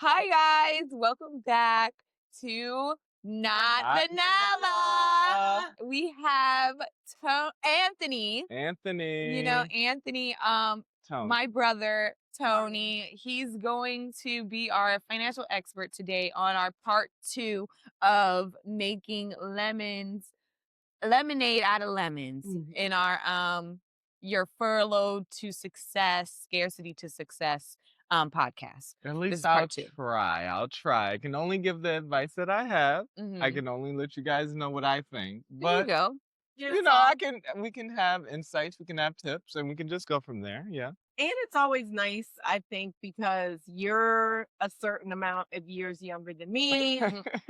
Hi guys, welcome back to Not Not Vanilla. We have Anthony. Anthony. Anthony, Tony. my brother Tony. He's going to be our financial expert today on our part 2 of making lemonade out of lemons in our your furlough to success, scarcity to success podcast. At This least is I'll part 2. try. I'll try. I can only give the advice that I have. I Mhm. can only let you guys know what I think. There you But go. we can have insights, we can have tips, and we can just go from there. Yeah. And it's always nice, I think, because you're a certain amount of years younger than me.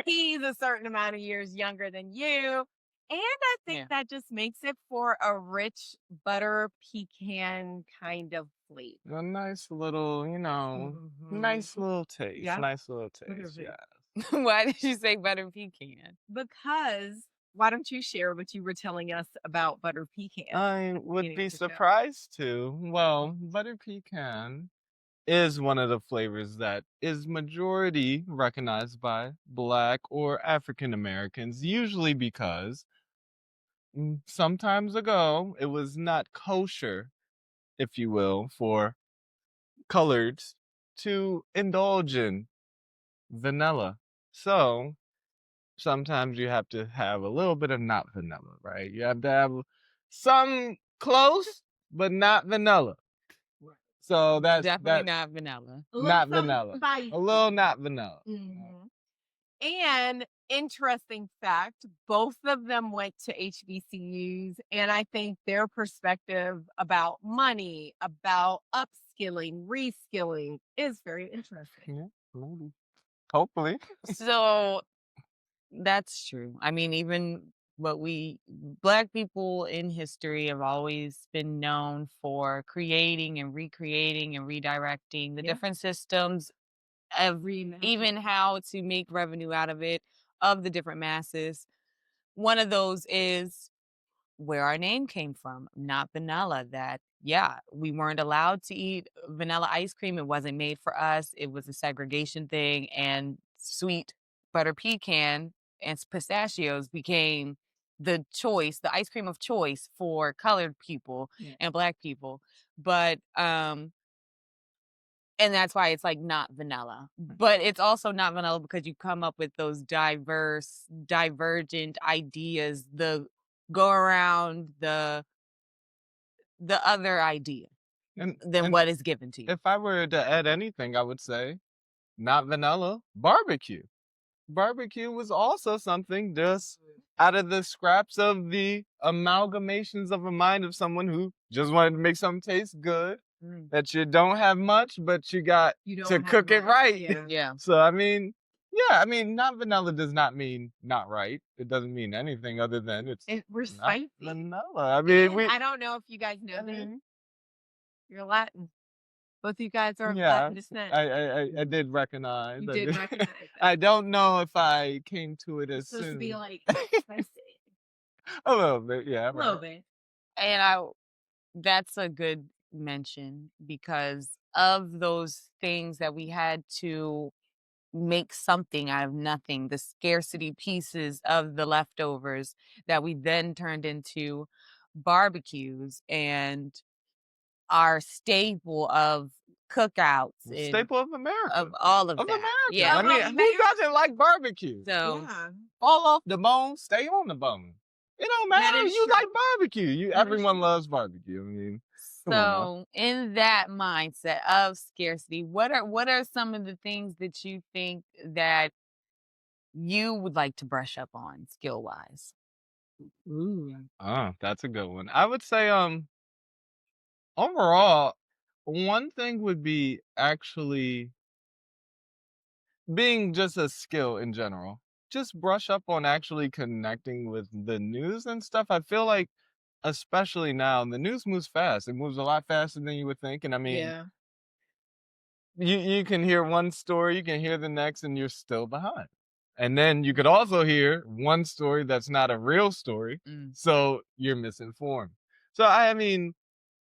He's a certain amount of years younger than you. And I think Yeah. that just makes it for a rich butter pecan kind of flavor. A nice little, nice little taste. Yeah. Nice little Look at taste. it. Yeah. Why did you say butter pecan? Because why don't you share what you were telling us about butter pecan? I would beginning be of the show? surprised to. Well, butter pecan is one of the flavors that is majority recognized by Black or African Americans, usually because some times ago it was not kosher, if you will, for coloreds to indulge in vanilla. So sometimes you have to have a little bit of not vanilla, right? You have to have some close, but not vanilla. Right. So that's Definitely not vanilla. A little not something vanilla. spicy. A little not vanilla. Mhm. And interesting fact, both of them went to HBCUs, and I think their perspective about money, about upskilling, reskilling is very interesting. Yeah, maybe. Hopefully. So that's true. I mean, even Black people in history have always been known for creating and recreating and redirecting the Yeah. different systems of even how to make revenue out of it, of the different masses. One of those is where our name came from, not vanilla. That, yeah, we weren't allowed to eat vanilla ice cream. It wasn't made for us. It was a segregation thing. And sweet butter pecan and pistachios became the choice, the ice cream of choice for colored people Yeah. and Black people. But and that's why it's like not vanilla. But it's also not vanilla because you come up with those divergent ideas, the go around the other idea And than what is given to you. if I were to add anything, I would say not vanilla, barbecue. Barbecue was also something just out of the scraps of the amalgamations of a mind of someone who just wanted to make something taste good. That you don't have much, but you got to cook it right. Yeah. Yeah. So not vanilla does not mean not right. It doesn't mean anything other than it's We're not spicy. vanilla. I mean, I don't know if you guys know this. You're Latin. Both of you guys are of yeah, Latin descent. I did recognize. You I did recognize that. I don't know if I came to it as It's supposed to be soon. like spicy. A little bit, yeah. A little Right. bit. And that's a good mention because of those things that we had to make something out of nothing, the scarcity pieces of the leftovers that we then turned into barbecues and our staple of cookouts and Staple of America. of all of Of that. America. Yeah. I mean, who doesn't like barbecue? So Yeah. Fall off the bone, stay on the bone. It don't That matter. is You true. like barbecue. That is Everyone true. loves barbecue. I mean, come on now. So in that mindset of scarcity, what are some of the things that you think that you would like to brush up on skill wise? Ooh. That's a good one. I would say, overall, one thing would be actually being just a skill in general. Just brush up on actually connecting with the news and stuff. I feel like, especially now, the news moves fast. It moves a lot faster than you would think. And I mean, Yeah. you can hear one story, you can hear the next, and you're still behind. And then you could also hear one story that's not a real story, so you're misinformed. So I mean,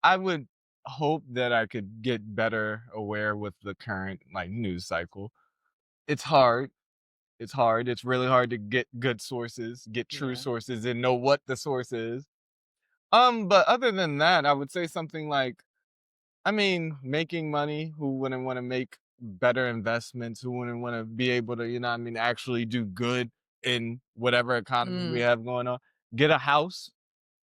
I would hope that I could get better aware with the current like news cycle. it's hard. It's hard. It's really hard to get good sources, get true Yeah. sources, and know what the source is. But other than that, I would say something like, I mean, making money. Who wouldn't want to make better investments? Who wouldn't want to be able to, I mean, actually do good in whatever economy we Mm, have going on? Get a house.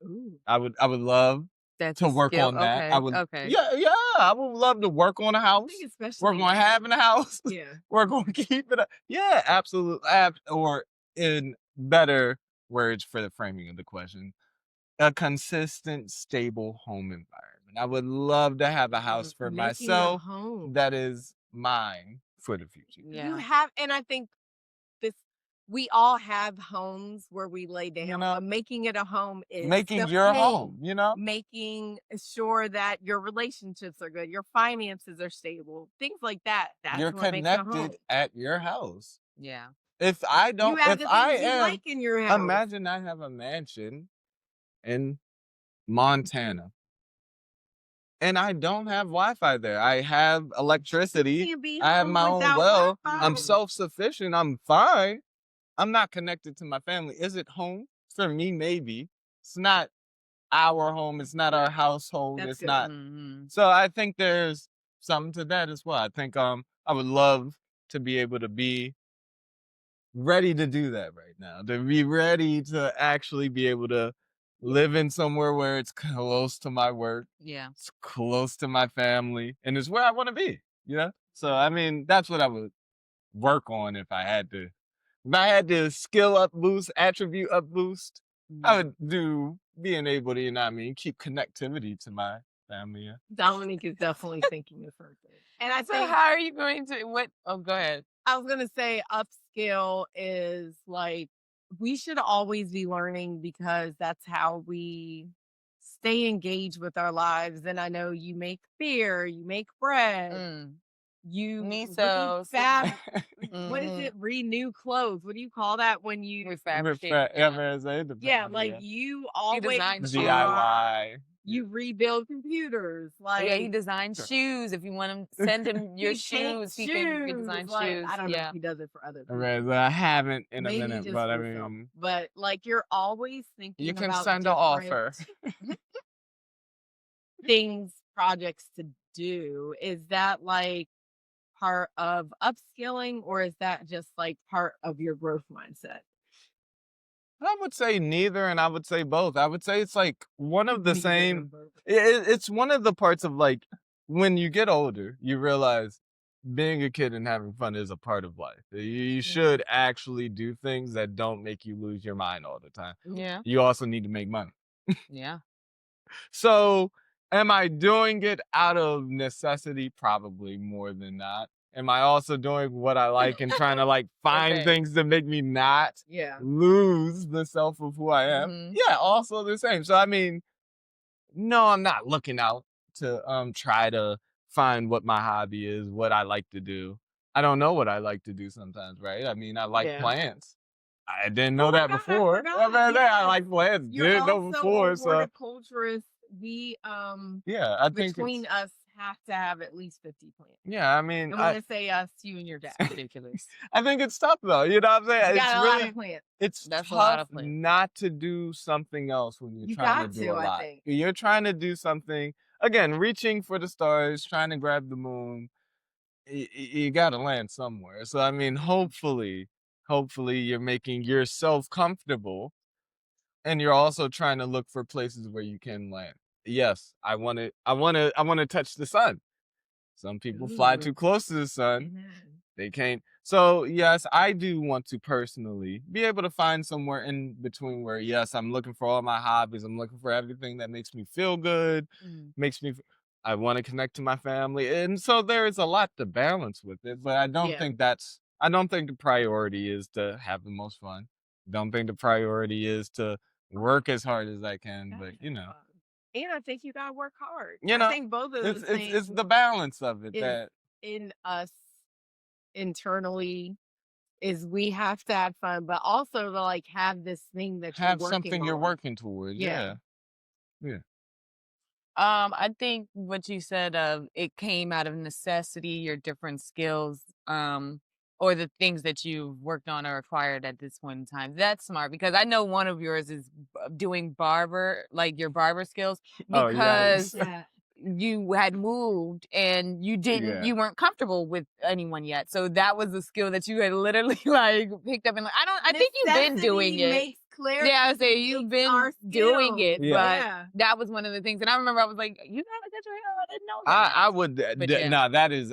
Ooh. I would love that's to a work skill. on that. I Okay. would, Okay. yeah, yeah. I would love to work on a I house, think work especially on having a house, yeah. work on keeping it. Yeah, absolutely. Or in better words for the framing of the question, a consistent, stable home environment. I would love to have a house for Making a myself home. that is mine for the future. You Yeah. have, and I think this, we all have homes where we lay You down, know, but making it a home is making the your home. home, you know, Making sure that your relationships are good, your finances are stable, things like that. you're That's what makes a home. connected at your house. Yeah. You have If the I things you am, like in your house. imagine I have a mansion in Montana and I don't have Wi-Fi there. I have You electricity. can't be I have home my own without well. I'm Wi-Fi. self-sufficient. I'm fine. I'm not connected to my family. Is it home? For me, maybe. It's not our home. It's not our household. That's It's good. not. Hmm. So I think there's something to that as well. I think I would love to be able to be ready to do that right now. To be ready to actually be able to live in somewhere where it's close to my work, Yeah. it's close to my family, and it's where I want to be, you know? So I mean, that's what I would work on if I had to. If I had to skill up boost, attribute up boost, I Mm. would do being able to, keep connectivity to my family. Yeah. Dominique is definitely thinking of something. And I So think how are you going to what? Oh, go ahead. I was gonna say upskill is like we should always be learning because that's how we stay engaged with our lives. And I know you make beer, you make bread, Mm. you Miso. what is Mm-hmm. it? Renew clothes. What do you call that when you Refabricate. Yeah. yeah, like you He always designed shoes. DIY. you rebuild computers. Yeah, he Like designed shoes. If you want him, send him your he takes shoes. He can shoes. design Like shoes. I don't know if Yeah. he does it for other people. Whereas I haven't in a Maybe minute, just but I for some. mean, But like you're always you thinking can about send an different offer. things, projects to do. Is that like part of upskilling or is that just like part of your growth mindset? I would say neither, and I would say both. I would say it's like one of the Neither same. and both. It's one of the parts of like when you get older, you realize being a kid and having fun is a part of life. You Yeah. should actually do things that don't make you lose your mind all the time. Yeah. You also need to make money. Yeah. So, am I doing it out of necessity? Probably more than not. Am I also doing what I like and trying to like find Okay. things to make me not Yeah. lose the self of who I am? Mhm. Yeah, also the same. So I mean, no, I'm not looking out to try to find what my hobby is, what I like to do. I don't know what I like to do sometimes, right? I mean, I like Yeah. plants. I didn't Oh know my that God, I before. I forgot. mean, I Yes. like plants. You're Didn't know also a before. So horticulturist. We yeah, I think between it's us have to have at least 50 plants. yeah. I mean, And when I say us, you and your dad. Ridiculous. I think it's tough though. You know what I'm You saying? It's got a lot of really plants. it's That's a lot tough of plants. not to do something else when you're You trying to got do to, a I lot. think. You're trying to do something again, reaching for the stars, trying to grab the moon. You got to land somewhere. So I mean, hopefully you're making yourself comfortable and you're also trying to look for places where you can land. Yes, I want to touch the sun. Some people fly too Ooh. close to the sun. Amen. They can't. So yes, I do want to personally be able to find somewhere in between where yes, I'm looking for all my hobbies. I'm looking for everything that makes me feel good, Mm. makes me. I want to connect to my family, and so there is a lot to balance with it. But I don't Yeah. think that's. I don't think the priority is to have the most fun. Don't think the priority is to work as hard as I can. Gotta But have fun. And I think you gotta work hard. you I know, think both of it's those it's things it's the balance of it is that in us internally is we have to have fun, but also to like have this thing that you're have working something you're on. working towards. Yeah. Yeah, yeah. I think what you said of it came out of necessity, your different skills. or the things that you've worked on or acquired at this point in time. That's smart because I know one of yours is doing barber, like your barber skills, Oh, yes. because you had moved and Yeah. you weren't comfortable with anyone yet. So that was a skill that you had literally like picked up and like, I think you've been doing Necessity it. makes clarity. Yeah, I would say you've makes been our doing skills. it, Yeah. but Yeah. that was one of the things. And I remember I was like, you gotta get your hair. I didn't know that. I would, But yeah. no, that is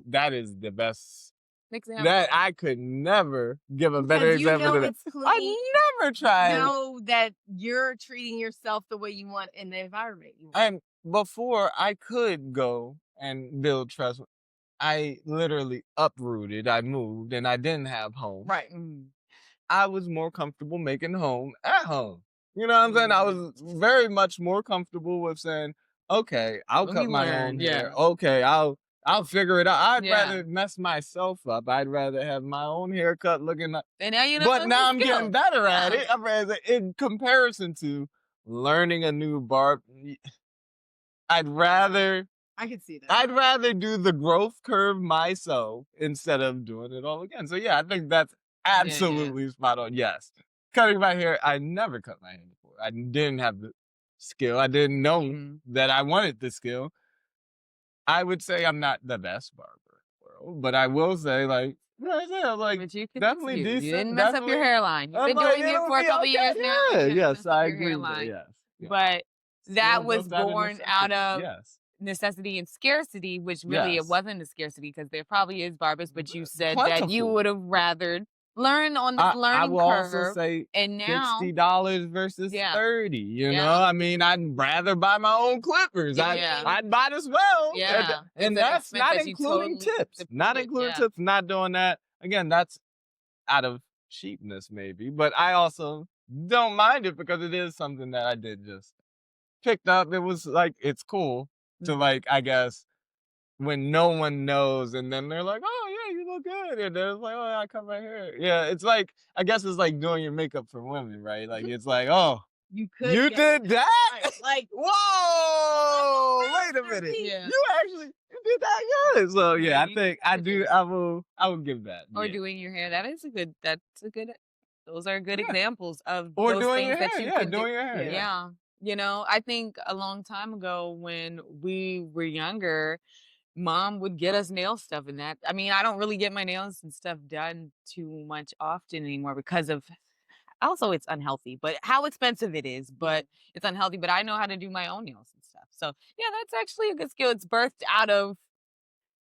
that is the best. Mix it up. That I could never give a better Because you example know than that. it's clean. I never tried. Know that you're treating yourself the way you want in the environment you want. And before I could go and build trust, I literally uprooted. I moved and I didn't have home. Right. I was more comfortable making home at home. You know what I'm saying? I was very much more comfortable with saying, okay, I'll Let cut me my learn, own yeah. hair. Okay, I'll figure it out. I'd Yeah. rather mess myself up. I'd rather have my own haircut looking like. And now you know. But now I'm skill. getting better at Yeah. it. I'm rather, in comparison to learning a new barb, I'd rather I could see that. I'd rather do the growth curve myself instead of doing it all again. So yeah, I think that's absolutely spot on. Yes. Cutting my hair, I never cut my hair before. I didn't have the skill. I didn't know that I wanted the skill. I would say I'm not the best barber in the world, but I will say like But you can definitely you decent. didn't mess up your hairline. You've I'm been like, doing it it'll for a be couple okay. years now. Yeah, You didn't yes, mess up I your agree with that. hairline. Yes. Yeah. But that Skill was built out of born out of yes. necessity and scarcity, which really Yes. it wasn't a scarcity because there probably is barbers, but you said that you Plentiful. would have rather learn on this I learning will curve. also say And now, $60 versus Yeah. 30. You Yeah. know, I mean, I'd rather buy my own clippers. Yeah. I'd might as well. Yeah. And It's an that's expense not that you including totally tips. Not depleted, including yeah. tips. Not doing that. Again, that's out of cheapness maybe, but I also don't mind it because it is something that I did just picked up. It was like it's cool to like, I guess, when no one knows and then they're like, oh yeah, you look good. And they're like, oh, I cut my hair. Yeah, it's like, I guess it's like doing your makeup for women, right? Like it's like, oh, You could you get did that? right, like Whoa, wait a minute. masterpiece. Yeah. You did that good. So yeah, I you think I do, I will give that. Or yeah. doing your hair. Those are good examples of Or those doing things your that hair. you Yeah, can doing do. your hair. Yeah. You know, I think a long time ago when we were younger, mom would get us nail stuff and that. I mean, I don't really get my nails and stuff done too much often anymore because of also it's unhealthy, but how expensive it is, but it's unhealthy. But I know how to do my own nails and stuff. So yeah, that's actually a good skill. It's birthed out of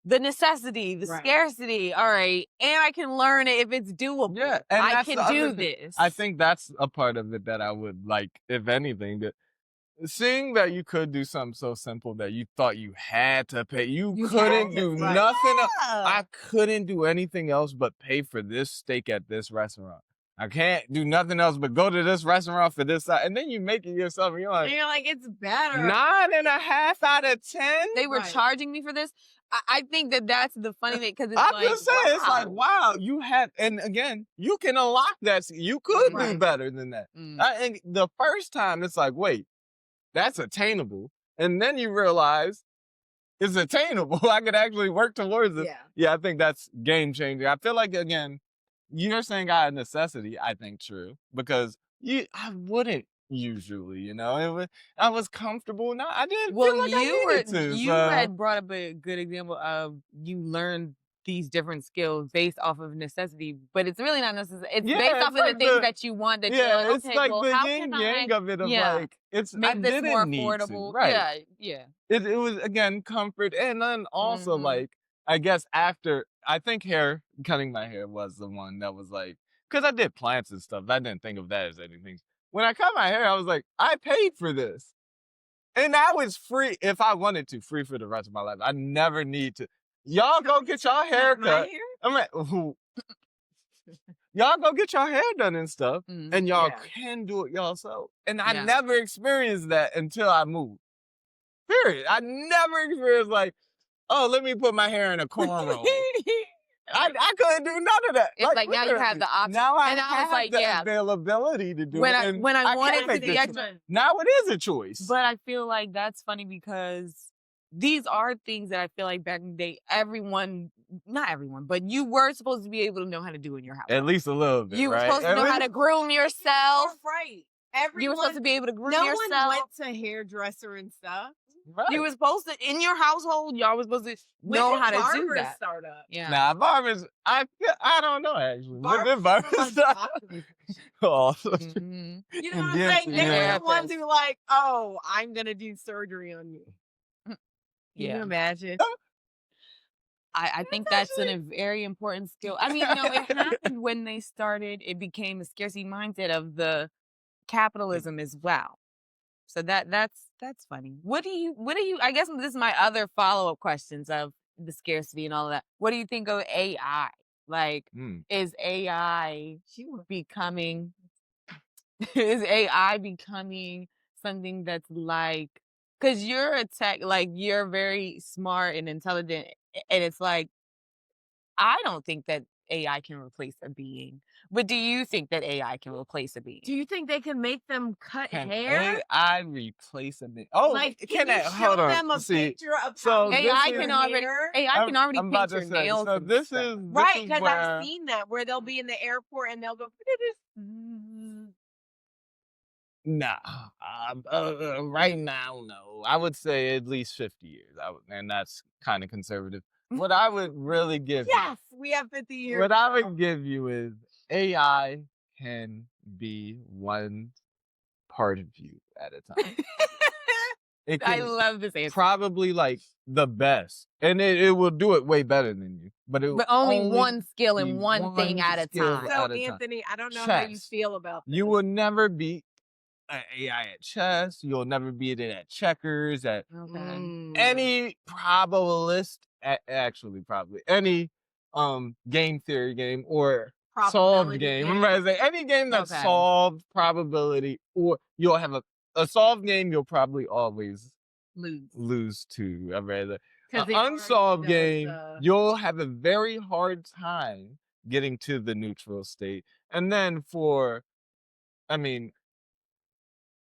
the necessity, the Right. scarcity. All right. And I can learn it if it's doable. Yeah, and I that's the can do other thing. this. I think that's a part of it that I would like, if anything, that seeing that you could do something so simple that you thought you had to pay. You couldn't had do to, right. nothing else. Yeah. I couldn't do anything else but pay for this steak at this restaurant. I can't do nothing else but go to this restaurant for this. And then you make it yourself and you're And like, you're like, it's better. 9.5 out of 10? They were Right. charging me for this. I think that that's the funny thing because it's I'm like, just saying, it's like, wow. wow, you had, and again, you can unlock that. You could do Right. better than that. Mm. And the first time, it's like, wait, that's attainable. And then you realize it's attainable. I could actually work towards it. Yeah. Yeah, I think that's game changing. I feel like, again, you're saying out of necessity, I think true, because I wouldn't usually, you know, I was comfortable. No, I didn't feel like I needed to. You so. had brought up a good example of you learned these different skills based off of necessity, but it's really not necessary. It's Yeah, based it's off of like the things the- that you want. That you're Yeah, like, it's okay, like well, the how yin can yang I of it of yeah, like, I make this didn't more need to, affordable? right. Yeah. It was, again, comfort. And then also Mhm. like, I guess I think cutting my hair was the one that was like, because I did plants and stuff. I didn't think of that as anything. When I cut my hair, I was like, I paid for this. And that was free if I wanted to, free for the rest of my life. I never need to. Y'all go get your hair My cut. hair? I'm like, y'all go get your hair done and stuff. Mhm. And y'all Yeah. can do it yourself. And I Yeah. never experienced that until I moved. Period. I never experienced like, oh, let me put my hair in a cornrow. I couldn't do none of that. It's like now you have literally. the option. Now I And I was have like, the yeah. availability to do When it. I and when I can wanted to make the the extra, choice. Now it is a choice. but I feel like that's funny because these are things that I feel like back in the day, not everyone, but you were supposed to be able to know how to do in your house. At least a little bit, You were right? supposed to At know how to least- groom yourself. Right. You were supposed to be able to groom No yourself. one went to hairdresser and stuff. Right. You were supposed to, in your household, y'all was supposed to When know did how to do barbers that. start up? Yeah. Nah, barbers. I don't know actually. When did Barbers barbers were start? unpopular. Oh, Mhm. You know what And I'm yes, saying? They were yeah. the ones who like, oh, I'm gonna do surgery on you. Can you Yeah. imagine? I think that's a very important skill. I mean, no, it happened when they started, it became a scarcity mindset of the capitalism as well. So that's funny. What do you I guess this is my other follow-up questions of the scarcity and all of that. What do you think of AI? Like, is AI becoming is AI becoming something that's like, because you're a tech, like you're very smart and intelligent, and it's like, I don't think that AI can replace a being. But do you think that AI can replace a being? Do you think they can make them cut Can hair? AI replace a bit? Oh, Like, can you it? show Hold on. them a See, picture of so how this AI is- can already hair? I'm about paint to your say. nails. So and this stuff. is Right, this is because where I've seen that where they'll be in the airport and they'll go. nah. Right now, no. I would say at least 50 years. And that's kind of conservative. What I would really give Yes, we have 50 you, years. what I would give you is AI can be one part of you at a time. It I can love this answer. probably like the best, and it will do it way better than you. But only one skill and be one thing at a skill time. So, at a time. Anthony, I don't know how you Chess. feel about this. You will never beat an AI at chess. You'll never beat it at checkers, at any probabilist, actually probably any game theory game or solved Probability game. game. Remember, I say any game that's Okay. solved probability, or you'll have a solved game. You'll probably always lose to a rather 'Cause an it already unsolved does, game. You'll have a very hard time getting to the neutral state, and then I mean,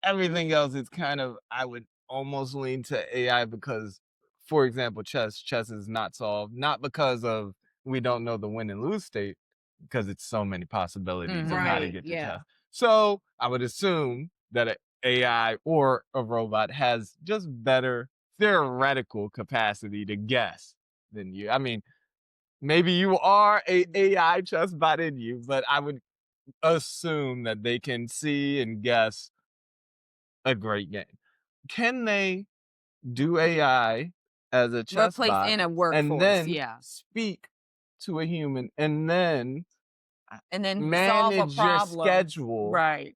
everything else is kind of, I would almost lean to AI because, for example, chess is not solved, not because of we don't know the win and lose state, because it's so many possibilities of how to Right, get to yeah. chess. So I would assume that an AI or a robot has just better theoretical capacity to guess than you. I mean, maybe you are a AI chess bot in you, but I would assume that they can see and guess a great game. Can they do AI as a chess Replace bot in a workforce, and then yeah. speak to a human and then And then solve a manage your problem. schedule? Right.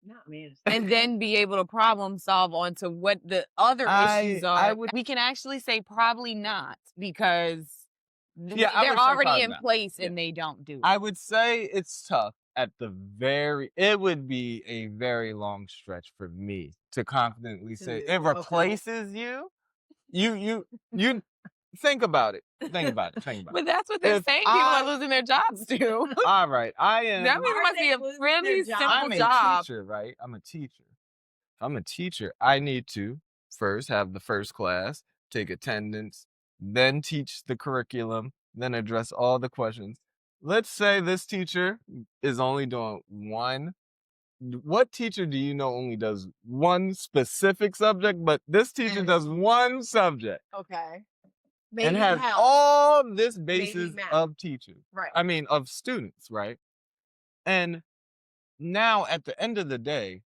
Not manage. And then be able to problem solve onto what the other issues are. We can actually say probably not, because Yeah, I they're would say already probably in not. place Yeah. and they don't do it. I would say it's tough at it would be a very long stretch for me to confidently say it replaces you. You think about it. Think about it. But that's what they're If saying people are losing their jobs to. All right, I am. That means it Are must be they a losing really their simple I'm a job. teacher, right? I'm a teacher. If I'm a teacher, I need to first have the first class, take attendance, then teach the curriculum, then address all the questions. Let's say this teacher is only doing one. What teacher do you know only does one specific subject, but this teacher does one subject Okay. and has health. all this basis math. of teachers? Right. I mean, of students, right? And now at the end of the day,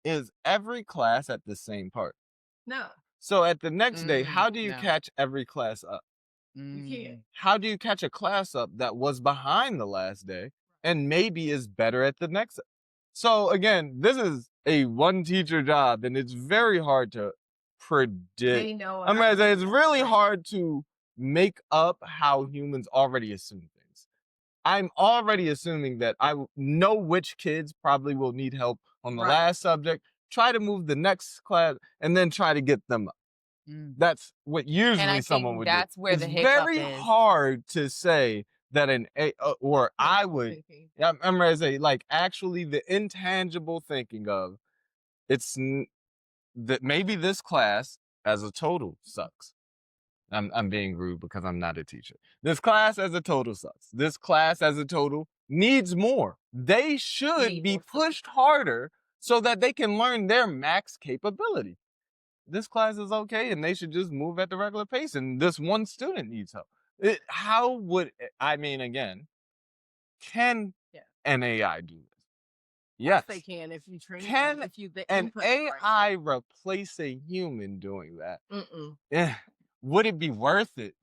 is every class at the same part? No, So at the next day, how do you no. catch every class up? you can't. How do you catch a class up that was behind the last day and maybe is better at the next? So again, this is a one teacher job and it's very hard to predict. They know. I'm gonna say it's really hard to make up how humans already assume things. I'm already assuming that I know which kids probably will need help on the Right. last subject, try to move the next class, and then try to get them up. That's what usually someone would that's do. where It's the hiccup very is. hard to say that I would, I'm ready to say, like, actually the intangible thinking of, that maybe this class as a total sucks. I'm being rude because I'm not a teacher. This class as a total sucks. This class as a total needs more. They should Need be more support. pushed harder so that they can learn their max capability. This class is okay and they should just move at the regular pace, and this one student needs help. How would, I mean, again, can Yeah. an AI do this? Yes, Yes. they can if you train them, Can if you the an input right. AI replace a human doing that? Mm-mm. Yeah. Would it be worth it?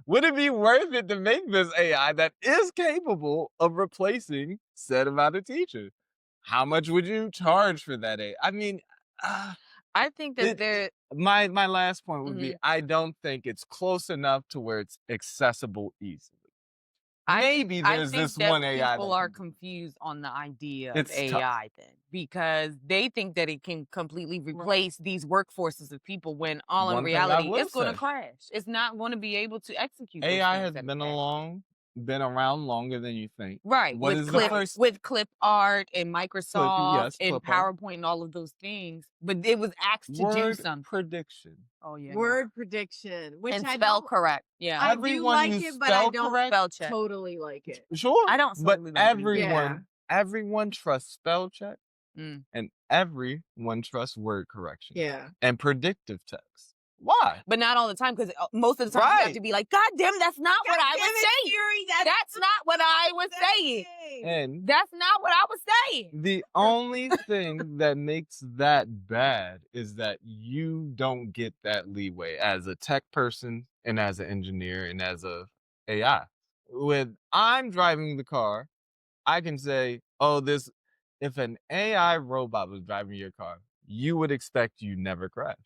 Would it be worth it to make this AI that is capable of replacing said amount of teachers? How much would you charge for that AI? I mean, I think that there. my last point would be, Mhm. I don't think it's close enough to where it's accessible easily. Maybe I there's think this that one AI people that are can do it. confused on the idea of It's tough. AI then, because they think that it can completely Right. replace these workforces of people when all in One thing I reality will it's going to say, crash. It's not going to be able to execute those AI things has that been it can. been around longer than you think. Right, What is the first with clip art and clip? Microsoft Yes, and clip art. PowerPoint and all of those things, but it was asked to do Word something. prediction. Oh yeah, Word prediction, which and I spell don't. correct. Yeah, I do Everyone like who it, but I spell don't correct, spell check. totally like it. sure, I don't but totally like it either. Yeah. everyone trusts spell check, Mm. and everyone trusts word correction Yeah. and predictive text. Why? But not all the time, because most of the time you have Right. to be like, God damn, that's not what I was saying. Siri, That's not what I was saying. And That's not what I was saying. the only thing that makes that bad is that you don't get that leeway as a tech person and as an engineer and as a AI. When I'm driving the car, I can say, oh, if an AI robot was driving your car, you would expect you never crash.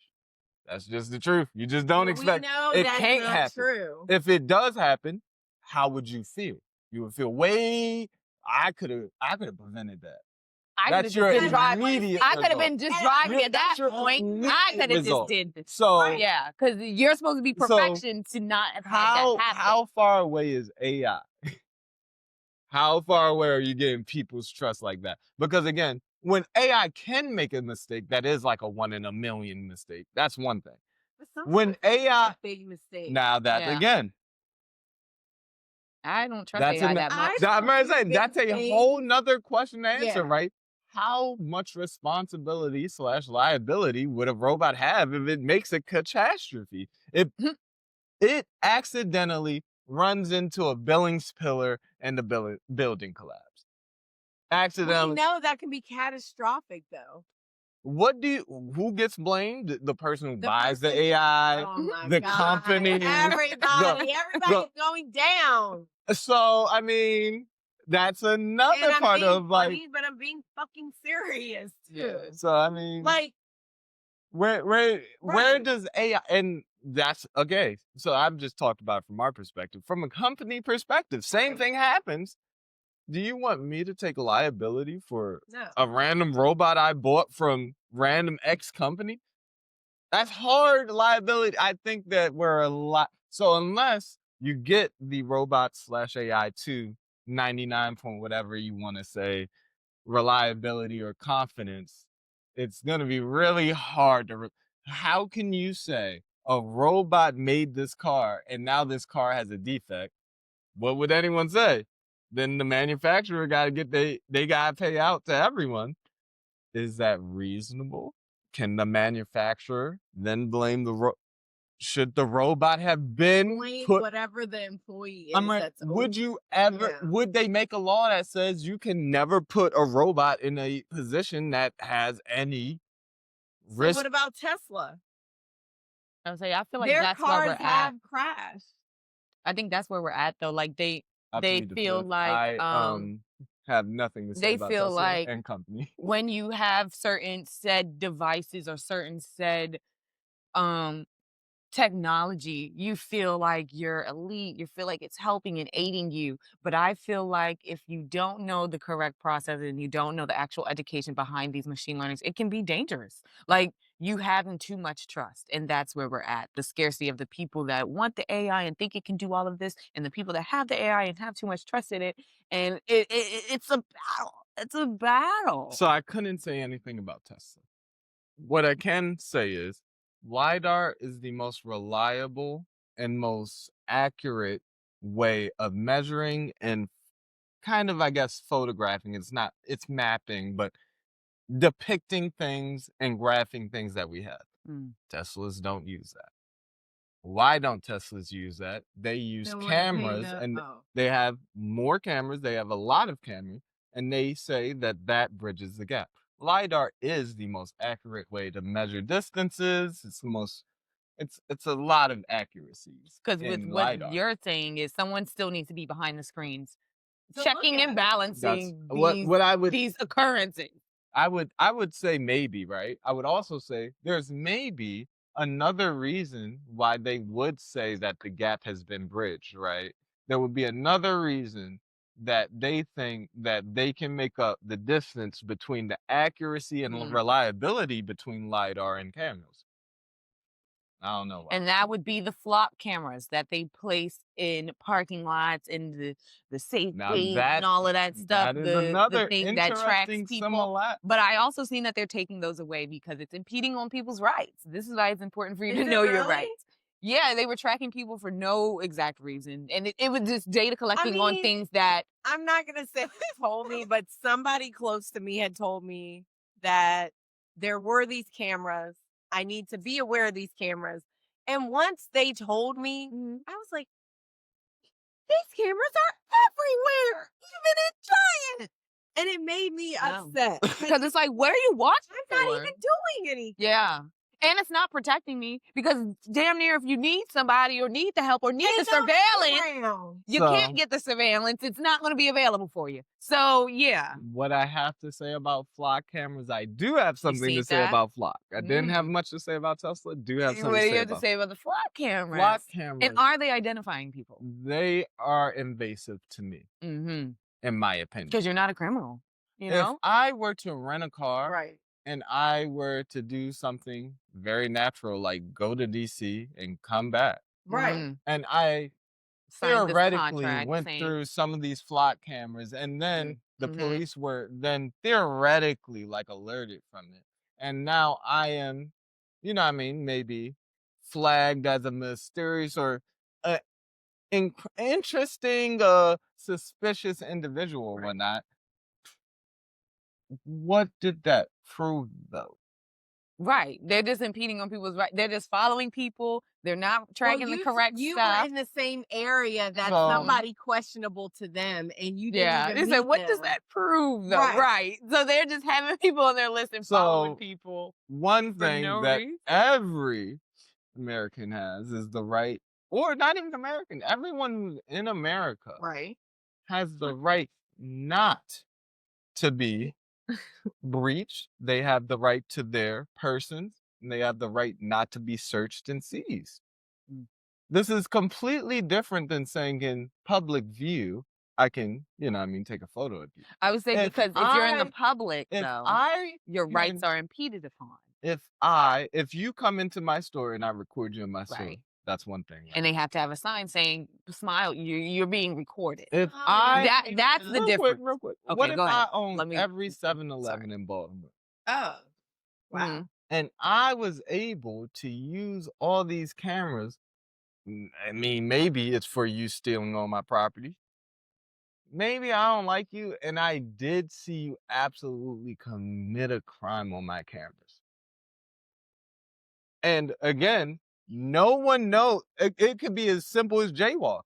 That's just the truth. You just don't expect. We know It that's can't not happen. true. If it does happen, how would you feel? You would feel I could have prevented that. I could have That's just your been driving. immediate I could have result. been just driving at that That's your point. I immediate could have just result. did this. So Yeah, because you're supposed to be So, perfection to not have had that happen. how far away is AI? How far away are you getting people's trust like that? Because again, when AI can make a mistake, that is like a 1 in a million mistake. That's one thing. But When sometimes it's AI a big mistake. Now that Yeah. again, I don't trust that's AI an, that much. I I'm saying big that's a things. whole nother question to answer, Yeah. right? How much responsibility / liability would a robot have if it makes a catastrophe? If it accidentally runs into a Billings pillar and the building collapse. We Accidentally. know that can be catastrophic, though. Who gets blamed? The person who The buys the person- AI, Oh my the God. company, Everybody's going down. So I mean, that's another And I'm part being of like. funny, but I'm being fucking serious too. Yeah. So I mean, Like, where Right. does AI, and that's okay. So I've just talked about it from our perspective. From a company perspective, same Right. thing happens. Do you want me to take liability for no. a random robot I bought from random X company? That's hard liability. I think that we're a lot. So unless you get the robot / AI to 99 point whatever you want to say, reliability or confidence, it's going to be really hard to. How can you say a robot made this car and now this car has a defect? What would anyone say? Then the manufacturer got to they got to pay out to everyone. Is that reasonable? Can the manufacturer then blame should the robot have been Blame put? whatever the employee is. I'm like, that's would you ever? Yeah. Would they make a law that says you can never put a robot in a position that has any So risk? what about Tesla? I was like, I feel like Their that's where we're cars at. have crashed. I think that's where we're at though. Like they Up to they me to feel feel. like I have nothing to say they about feel Tesla like and company. when you have certain said devices or certain said um technology, you feel like you're elite, you feel like it's helping and aiding you. But I feel like if you don't know the correct process and you don't know the actual education behind these machine learnings, it can be dangerous. Like you having too much trust. And that's where we're at. The scarcity of the people that want the AI and think it can do all of this, and the people that have the AI and have too much trust in it. And it's a battle. It's a battle. So I couldn't say anything about Tesla. What I can say is LiDAR is the most reliable and most accurate way of measuring and kind of, I guess, photographing. It's mapping, but depicting things and graphing things that we have. Mm. Teslas don't use that. Why don't Teslas use that? They use Don't wanna pay cameras the and oh. they have more cameras. They have a lot of cameras, and they say that bridges the gap. LiDAR is the most accurate way to measure distances. It's a lot of accuracies Because with in what LiDAR. you're saying is someone still needs to be behind the screens To look checking at and it. That's balancing what I would these occurrences. I would say maybe, right? I would also say there's maybe another reason why they would say that the gap has been bridged, right? There would be another reason that they think that they can make up the distance between the accuracy and Mhm. reliability between LiDAR and cameras. I don't know why. And that would be the flop cameras that they place in parking lots and the safe Now gate and all of that stuff, that is the another thing that tracks interesting people. similar. But I also seen that they're taking those away because it's impeding on people's rights. This is why it's important for you Is to it know your really? rights. Yeah, they were tracking people for no exact reason. And it was just data collecting on mean, things that I'm not gonna say who told me, but somebody close to me had told me that there were these cameras. I need to be aware of these cameras. And once they told me, I was like, these cameras are everywhere, even in Giant. And it made me No. upset. because it's like, what are you watching I'm not for? even doing anything. Yeah. And it's not protecting me because damn near if you need somebody or need the help or need the Ain't nobody surveillance, around. you So- can't get the surveillance. It's not going to be available for you. So, yeah. What I have to say about flock cameras, I do have something see to say that? about flock. I didn't have Mm. much to say about Tesla. Do have something What to do say you have to about say about the flock cameras? flock cameras. And are they identifying people? They are invasive to me, Mm-hmm. in my opinion. Because you're not a criminal, you If know? I were to rent a car Right. and I were to do something very natural, like go to DC and come back, Right. Mhm. and I Sign this theoretically contract went saying- through some of these flock cameras, and then the Mhm. police were then theoretically like alerted from it. And now I am, you know what I mean, maybe flagged as a mysterious or uh, interesting, suspicious individual or Right. whatnot. What did that prove, though? Right. They're just impeding on people's right. They're just following people. They're not tracking the you, correct you stuff. were in the same area that So- somebody questionable to them, and you didn't Yeah. even They meet said, what does them. that prove, though? Right. Right. So they're just having people on their list and following So- people. One For thing no that reason. every American has is the right, or not even American, everyone who's in America Right. has the right not to be breached. They have the right to their persons, and they have the right not to be searched and seized. Mm. This is completely different than saying in public view, I can, you know what I mean, take a photo of you. I would say If because if you're in the I- public, If though, I your rights can- are impeded upon. if you come into my store and I record you in my store, Right. that's one thing. Right? And they have to have a sign saying, smile, you're being recorded. If Oh, I yeah. That's the difference. real quick. Okay, What if go ahead. I own Let me- every 7-Eleven in Baltimore? Oh. Wow. Mhm. And I was able to use all these cameras. I mean, maybe it's for you stealing all my property. Maybe I don't like you, and I did see you absolutely commit a crime on my cameras. And again, no one knows. It could be as simple as jaywalking.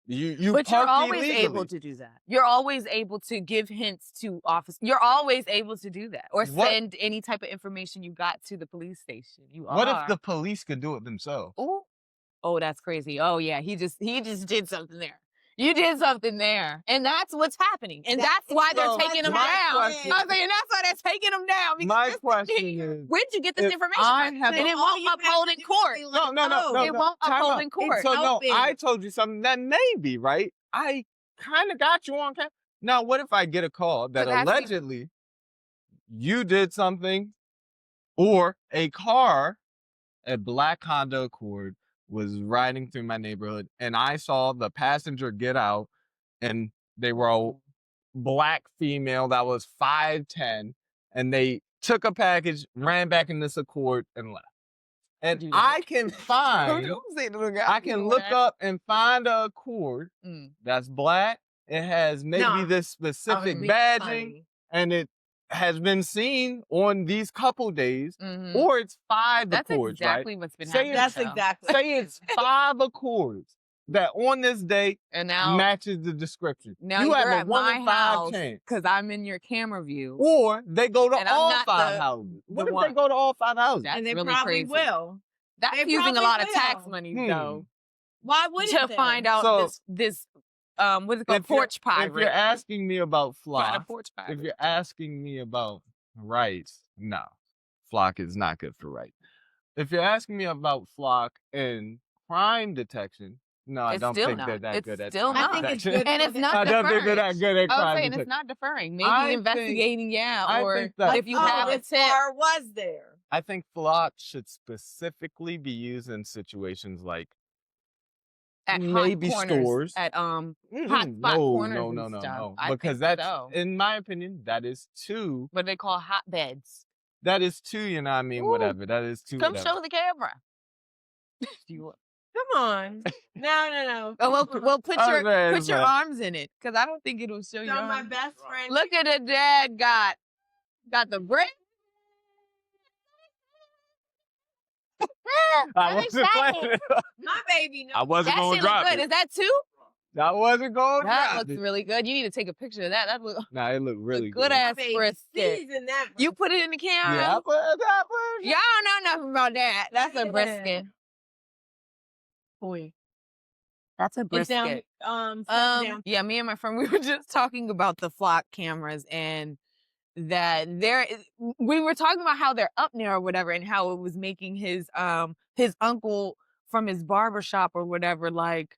You But you're parked always illegally. able to do that. You're always able to give hints to officers. You're always able to do that or What- send any type of information you got to the police station. You What are. if the police could do it themselves? Oh, that's crazy. Oh yeah, he just did something there. You did something there, and that's what's happening, and That that's why is they're so taking them my down. question- I'm saying that's why they're taking them down. Because My this- question is, where'd you get this if information I from? have And a- it All won't you have uphold to in do is court. be like, No, oh, It won't time uphold out. in court. So no, open. I told you something that maybe, right? I kind of got you on camera. Now, what if I get a call that So that's the- allegedly you did something, or a car, a black Honda Accord, was riding through my neighborhood, and I saw the passenger get out, and they were a black female that was 5'10", and they took a package, ran back in this Accord, and left. and do I that. can find, Don't say the look I out, can do look that. up and find a cord Mm. that's black. It has maybe No, this specific badging, funny. and it has been seen on these couple days, Mhm. or it's 5 That's accords, right? exactly what's been Say happening. That's though. exactly. Say it's 5 accords that on this day And now, matches the description. now You have you're a at 1 my in 5 house chance. because I'm in your camera view, Or they go to and I'm all not 5 the houses. What if one. they go to all 5 houses? That's And they really probably crazy. will. That's They using a probably lot of tax will. money Hmm. though Why wouldn't to they? find out So- this what's it called, If you're, porch if you're pirate. asking me about Find a flock, porch if pirate. you're asking me about rice, no, flock is not good for rice. If you're asking me about flock and crime detection, no, I It's don't still think not. they're that It's good at still crime I not. think it's detection. good. And for it's them. not I don't think they're deferring. that good at I was crime saying it's detection. not deferring. Maybe I think- investigating, yeah, I or think that- if you Oh, have a this tip. car was there. I think flock should specifically be used in situations like At hot maybe corners, stores. at hot Mm-mm. spot No, corners no, and no, no, stuff. no. I Because think that's, so. in my opinion, that is too. What they call hotbeds. That is too. You know what I mean? Ooh. Whatever. That is too. Come whatever. show the camera. You Come on. No. oh, well, put Oh, your man, put your man. arms in it, because I don't think it'll show So your my arms. best friend. Look at the dad got the brick. I I'm wasn't excited. playing it. My baby. I wasn't That gonna shit look drop good. it. Is that two? I wasn't gonna That drop looks it. really good. You need to take a picture of that. That looks Nah, it looked really good good. ass Baby, brisket. season that. You put it in the camera. Yeah, I put Y'all don't know nothing about that. That's a Yeah. brisket. Boy. That's a It's down. brisket. Down. Yeah, me and my friend, we were just talking about the flock cameras and that we were talking about how they're up there or whatever, and how it was making his uncle from his barber shop or whatever, like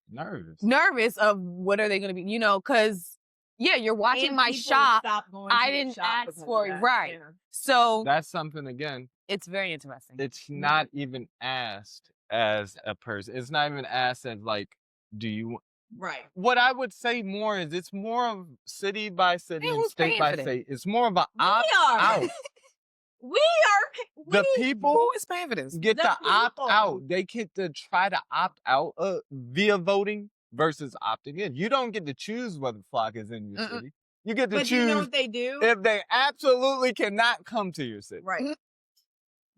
nervous of what are they going to be, because you're watching And my people shop. stopped going to I the didn't shop ask because of for it, that. right? Yeah. So That's something again. it's very interesting. It's not even asked as a person. It's not even asked as like, do you? Right. What I would say more is it's more of city by city Hey, and who's state paying by for that? state. It's more of an We opt are. out. We are. The people Who is paying for this? get The to opt people. out. They get to try to opt out via voting versus opting in. You don't get to choose whether flock is in your city. You get to But you know choose what they do? if they absolutely cannot come to your city. Right.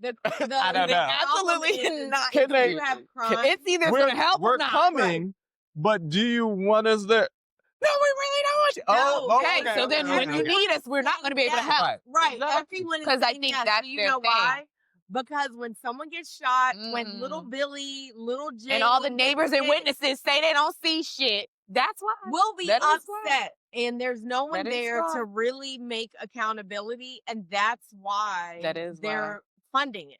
The I don't know. Absolutely problem is not. Can if they- you have crime. It's either We're, some help we're or not. coming, but do you want us there? No, we really don't want you. No, Okay, so then when you need us, we're not going to be able to Yes. help. Right. Exactly. Everyone is 'Cause I saying think yes. that's Do you their know thing. why? Because when someone gets shot, when Mm. little Billy, little Jay, And all the will neighbors get and witnesses say they don't see shit. That's why. will be That is why. upset, and there's no one That is there why. to really make accountability, and that's why That is why. they're funding it.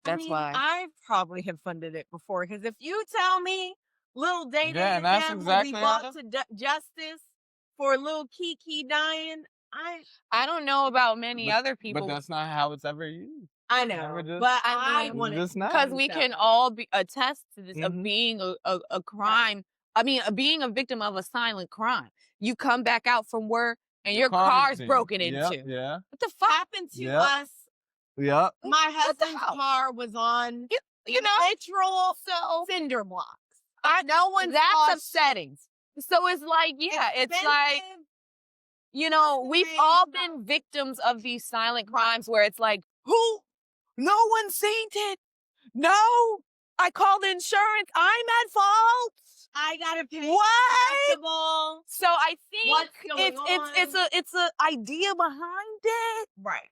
That's why. I probably have funded it before, because if you tell me little Day Day Yeah, and that's them exactly will be how brought to justice for little Kiki dying, I don't know about many But- other people. But that's not how it's ever used. I Never know, just- but I I mean, want just not. because we can all attest to this of Mhm. being a crime. I mean, being a victim of a silent crime. You come back out from work and your car's Quarantine. broken Yep, into. Yeah. What the fuck? happened to Yep. us. Yep. My What the husband's hell? car was on You know, literal so cinder blocks. no one. That's saw upsetting. So it's like, it's like, expensive. we've all been victims of these silent crimes where it's like, who? No one seen it. No, I called insurance. I'm at fault. I gotta pay What? deductible. So I think What's going it's a idea behind it. Right.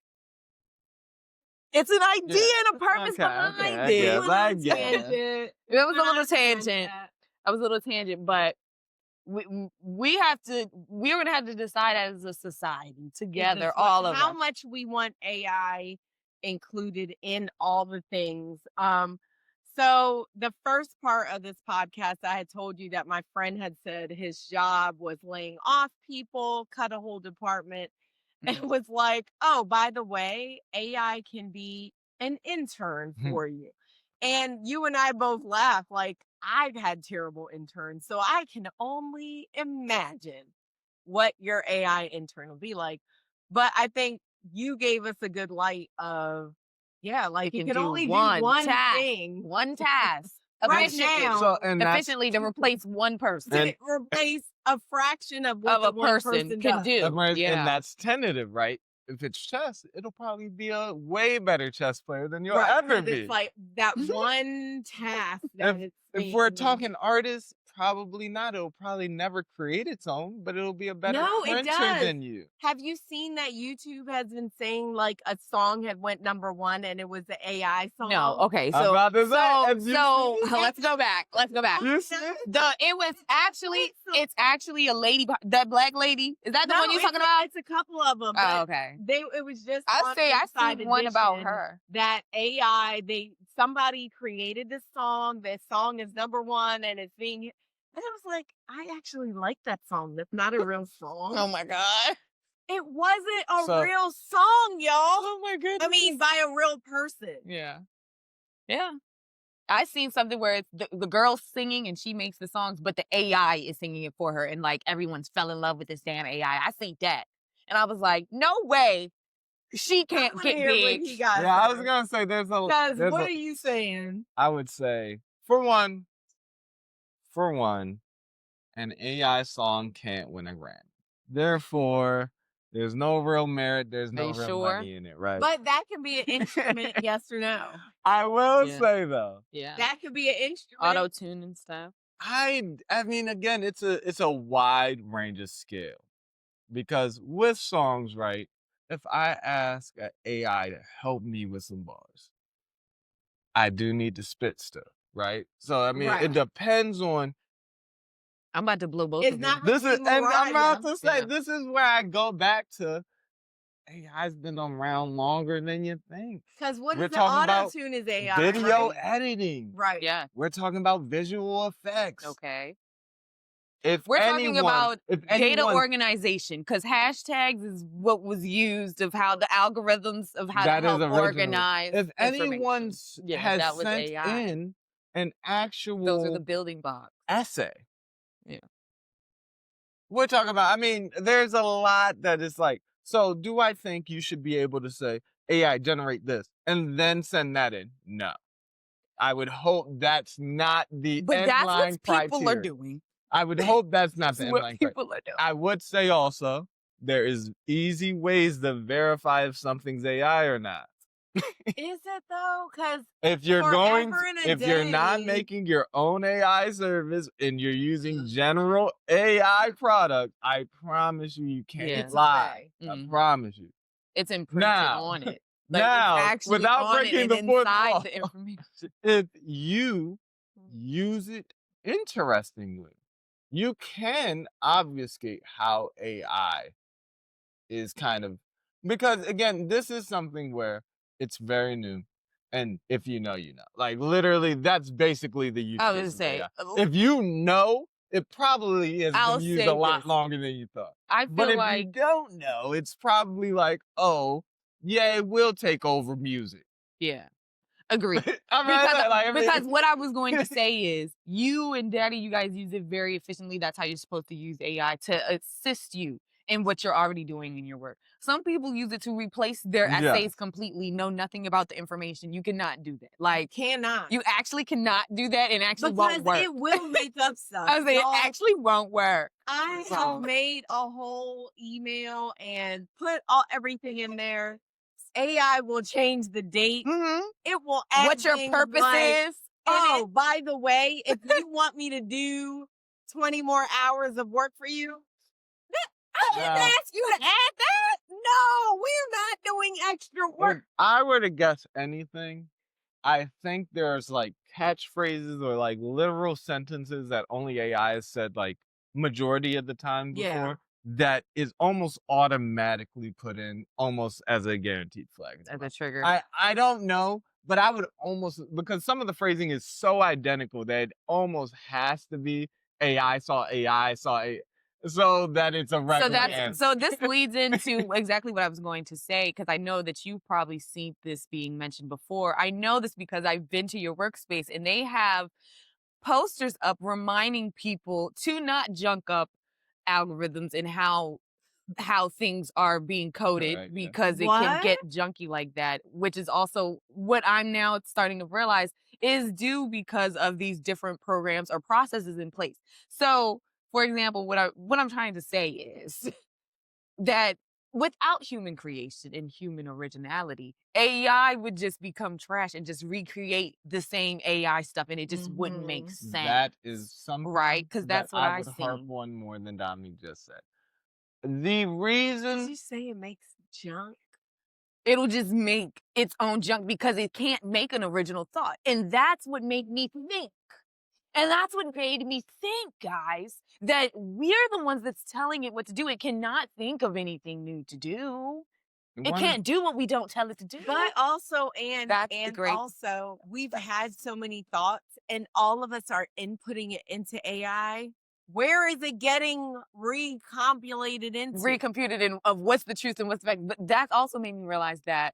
It's an idea Yeah. and a purpose Okay, behind okay, I it. guess, I Little guess. tangent. It was a little I understand tangent. that. I was a little tangent, but we're gonna have to decide as a society together, It's all of how us. much we want AI included in all the things. So the first part of this podcast, I had told you that my friend had said his job was laying off people, cut a whole department. And it was like, oh, by the way, AI can be an intern for you. And you and I both laughed. Like, I've had terrible interns, so I can only imagine what your AI intern will be like. But I think you gave us a good light of Yeah, like It you can can do only do one one task. thing One task. right Efficiently. now So and that's Efficiently to replace one person to and replace a fraction of what of the a one person person could does. do. and Yeah. that's tentative, right? If it's chess, it'll probably be a way better chess player than you'll Right, ever 'cause be. it's like that one task that it's If we're being talking artists, probably not. It'll probably never create its own, but it'll be a better No, it printer does. than you. Have you seen that YouTube has been saying like a song had went #1 and it was the AI song? No, okay, I'm so about to say, have you so seen it? let's go back. Let's go back. You see it? It was actually it's actually a lady, that black lady. Is that the one you're talking about? It's a couple of them. Oh, okay. It was just I on say I Inside seen one about Edition her. that AI somebody created this song. That song is #1 and it's being. And I was like, I actually like that song. That's not a real song. Oh my god. It wasn't a So- real song, y'all. Oh my goodness. I mean, by a real person. Yeah. Yeah. I seen something where it's the girl's singing and she makes the songs, but the AI is singing it for her, and like everyone's fell in love with this damn AI. I seen that, and I was like, no way, she can't I wanna get hear what big. he got. Yeah, I was gonna say Because there's what a- are you saying? I would say for one, an AI song can't win a Grammy. Therefore, there's no real merit. There's Are no you real sure? money in it, right? But that can be an instrument, yes or no. I will Yeah. say though, Yeah. That could be an instrument. Auto tune and stuff. I mean, again, it's a wide range of scale because with songs, right? If I ask an AI to help me with some bars, I do need to spit stuff, right? So I mean, Right. it depends on. I'm about to blow both It's of not them. This is, gonna be and I'm about Mariah. to say, Yeah. this is where I go back to AI's been around longer than you think. Because what We're is the talking auto about tune is AI. Video right? editing. Right. Yeah. We're talking about visual effects. Okay. If We're talking anyone- about if data anyone- organization, because hashtags is what was used of how the algorithms of how That to is help original. organize. If anyone information. Yeah, has that was sent AI. in an actual Those are the building blocks. essay. Yeah. We're talking about, I mean, there's a lot that is like, so do I think you should be able to say, AI, generate this, and then send that in? No. I would hope that's not the But that's end-line what people are criteria. doing. I would hope that's not That's the what end-line criteria. people are doing. I would say also, there is easy ways to verify if something's AI or not. Is it though? Because If you're going, Forever and a if you're not day. making your own AI service and you're using general AI product, I promise you can't Yeah. lie. It's I Mhm. promise you. It's imprinted Now- on it. now, it's actually without on breaking it the and fourth inside wall, the information. if you use it interestingly, you can obfuscate how AI is kind of, because again, this is something where it's very new. And if you know, you know. Like literally, that's basically the use I case was of gonna say, AI. If you know, it probably has I'll been used say a lot this. longer than you thought. I But feel if like you don't know, it's probably like, oh, yeah, it will take over music. yeah. Agree. I mean, Because what I was going to say is you and Daddy, you guys use it very efficiently. That's how you're supposed to use AI to assist you in what you're already doing in your work. Some people use it to replace their Yeah. essays completely, know nothing about the information. You cannot do that. Like cannot. you actually cannot do that and actually because won't work. it will make up stuff. I was like, it Y'all, actually won't work. I Wow. have made a whole email and put everything in there. AI will change the date. Mm-hmm. It will add What your things purpose like, is. oh, by the way, if you want me to do 20 more hours of work for you, I didn't Now- ask you to add that. No, we're not doing extra work. If I were to guess anything, I think there's like catchphrases or like literal sentences that only AI has said like majority of the time before Yeah. that is almost automatically put in almost as a guaranteed flag. As a trigger. I don't know, but I would almost, because some of the phrasing is so identical that it almost has to be AI saw AI saw AI, so that it's a regular answer. So this leads into exactly what I was going to say, because I know that you've probably seen this being mentioned before. I know this because I've been to your workspace and they have posters up reminding people to not junk up algorithms and how how things are being coded Right, yeah. because it can What? get junky like that, which is also what I'm now starting to realize is due because of these different programs or processes in place. So, for example, what I'm trying to say is that without human creation and human originality, AI would just become trash and just recreate the same AI stuff, and it just wouldn't make sense. That is right? something Because that that's what I I would harp seen. on more than Dominique just said. The Did reason you say it makes junk? It'll just make its own junk because it can't make an original thought. And that's what made me think. And that's what made me think, guys, that we're the ones that's telling it what to do. It cannot think of anything new to do. It one can't do what we don't tell it to do. But also, That's the and great also, we've had so many thoughts, and all of us are inputting it into AI. Where is it getting recompulated into? recomputed in of what's the truth and what's the fact. But that also made me realize that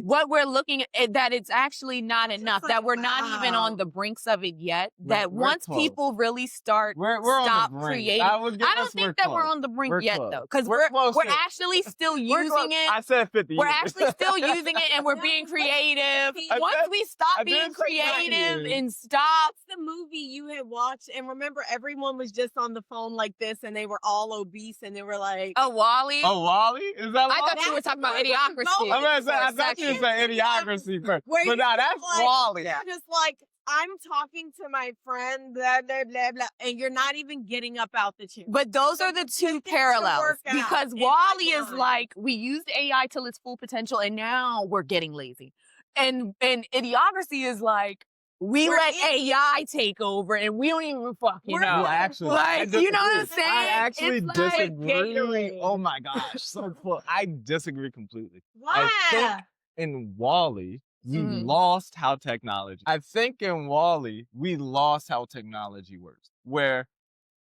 what we're looking at, that it's actually not It's enough, like, that we're not even on wow. the brinks of it yet, We're- that we're once close. people really start we're on the stop brink. creating, I would give I us don't we're think that we're close. on the brink We're yet close. though, because We're close we're to- actually still We're using close. it. I said 50 We're years. actually still using it, and we're being creative. Once we I stop did being say 50 creative years. and stop, What's the movie you had watched? And remember, everyone was just on the phone like this, and they were all obese, and they were like, oh, Wally. Oh, Wally? Is that I Wally? thought you were talking about That's where we're idiocracy. going. I'm gonna say, for a I thought you were second. saying idiocracy first. Where But you no, that's like- Wally. You're just like, I'm talking to my friend, blah, blah, blah, blah, and you're not even getting up out the chair. But those are the It two needs to parallels work out because in my Wally is mind. like, we used AI till its full potential and now we're getting lazy. And idiocracy is like, we We're let idiots. AI take over and we don't even fucking We're know. Well, actually, I Like, you know what I'm disagree. saying? I actually It's like disagree. Gatorade. Oh my gosh, so cool. I disagree completely. I Why? think in Wally, we Mhm. lost how technology. I think in Wally, we lost how technology works. Where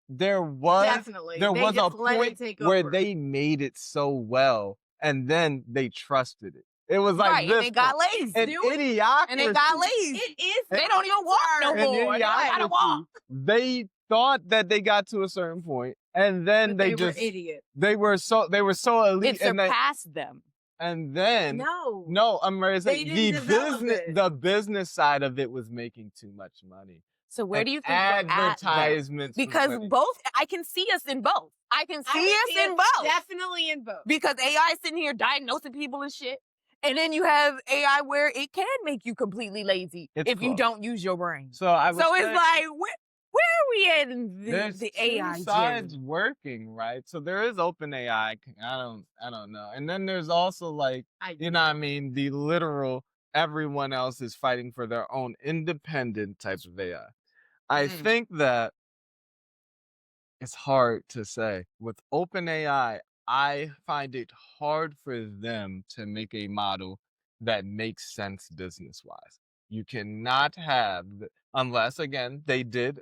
there was Definitely. there They was a just let it point take where over. they made it so well, and then they trusted it. It was like right, this. and they got point. lazy. And idiocracy. And they got lazy. It is. They don't even walk no turn. And more. They don't gotta idiocracy, walk. they thought that they got to a certain point, and then But they just were idiots. they were so elite, It surpassed them. and then No. I'm ready to say They the didn't develop it. the business side of it was making too much money. So where And do you think we're at then? advertisements was Because winning. both, I can see us in both. I can see I us see in it both. Definitely in both. Because AI is sitting here diagnosing people and shit. And then you have AI where it can make you completely lazy It's if you close. don't use your brain. So I would So it's say like, where are we at in there's the two AI sides journey? working, right? So there is open AI. I don't know. And then there's also like, I you know what I mean, the literal everyone else is fighting for their own independent types of AI. I Mm. think that it's hard to say. With OpenAI, I find it hard for them to make a model that makes sense business wise. You cannot have, unless again, they're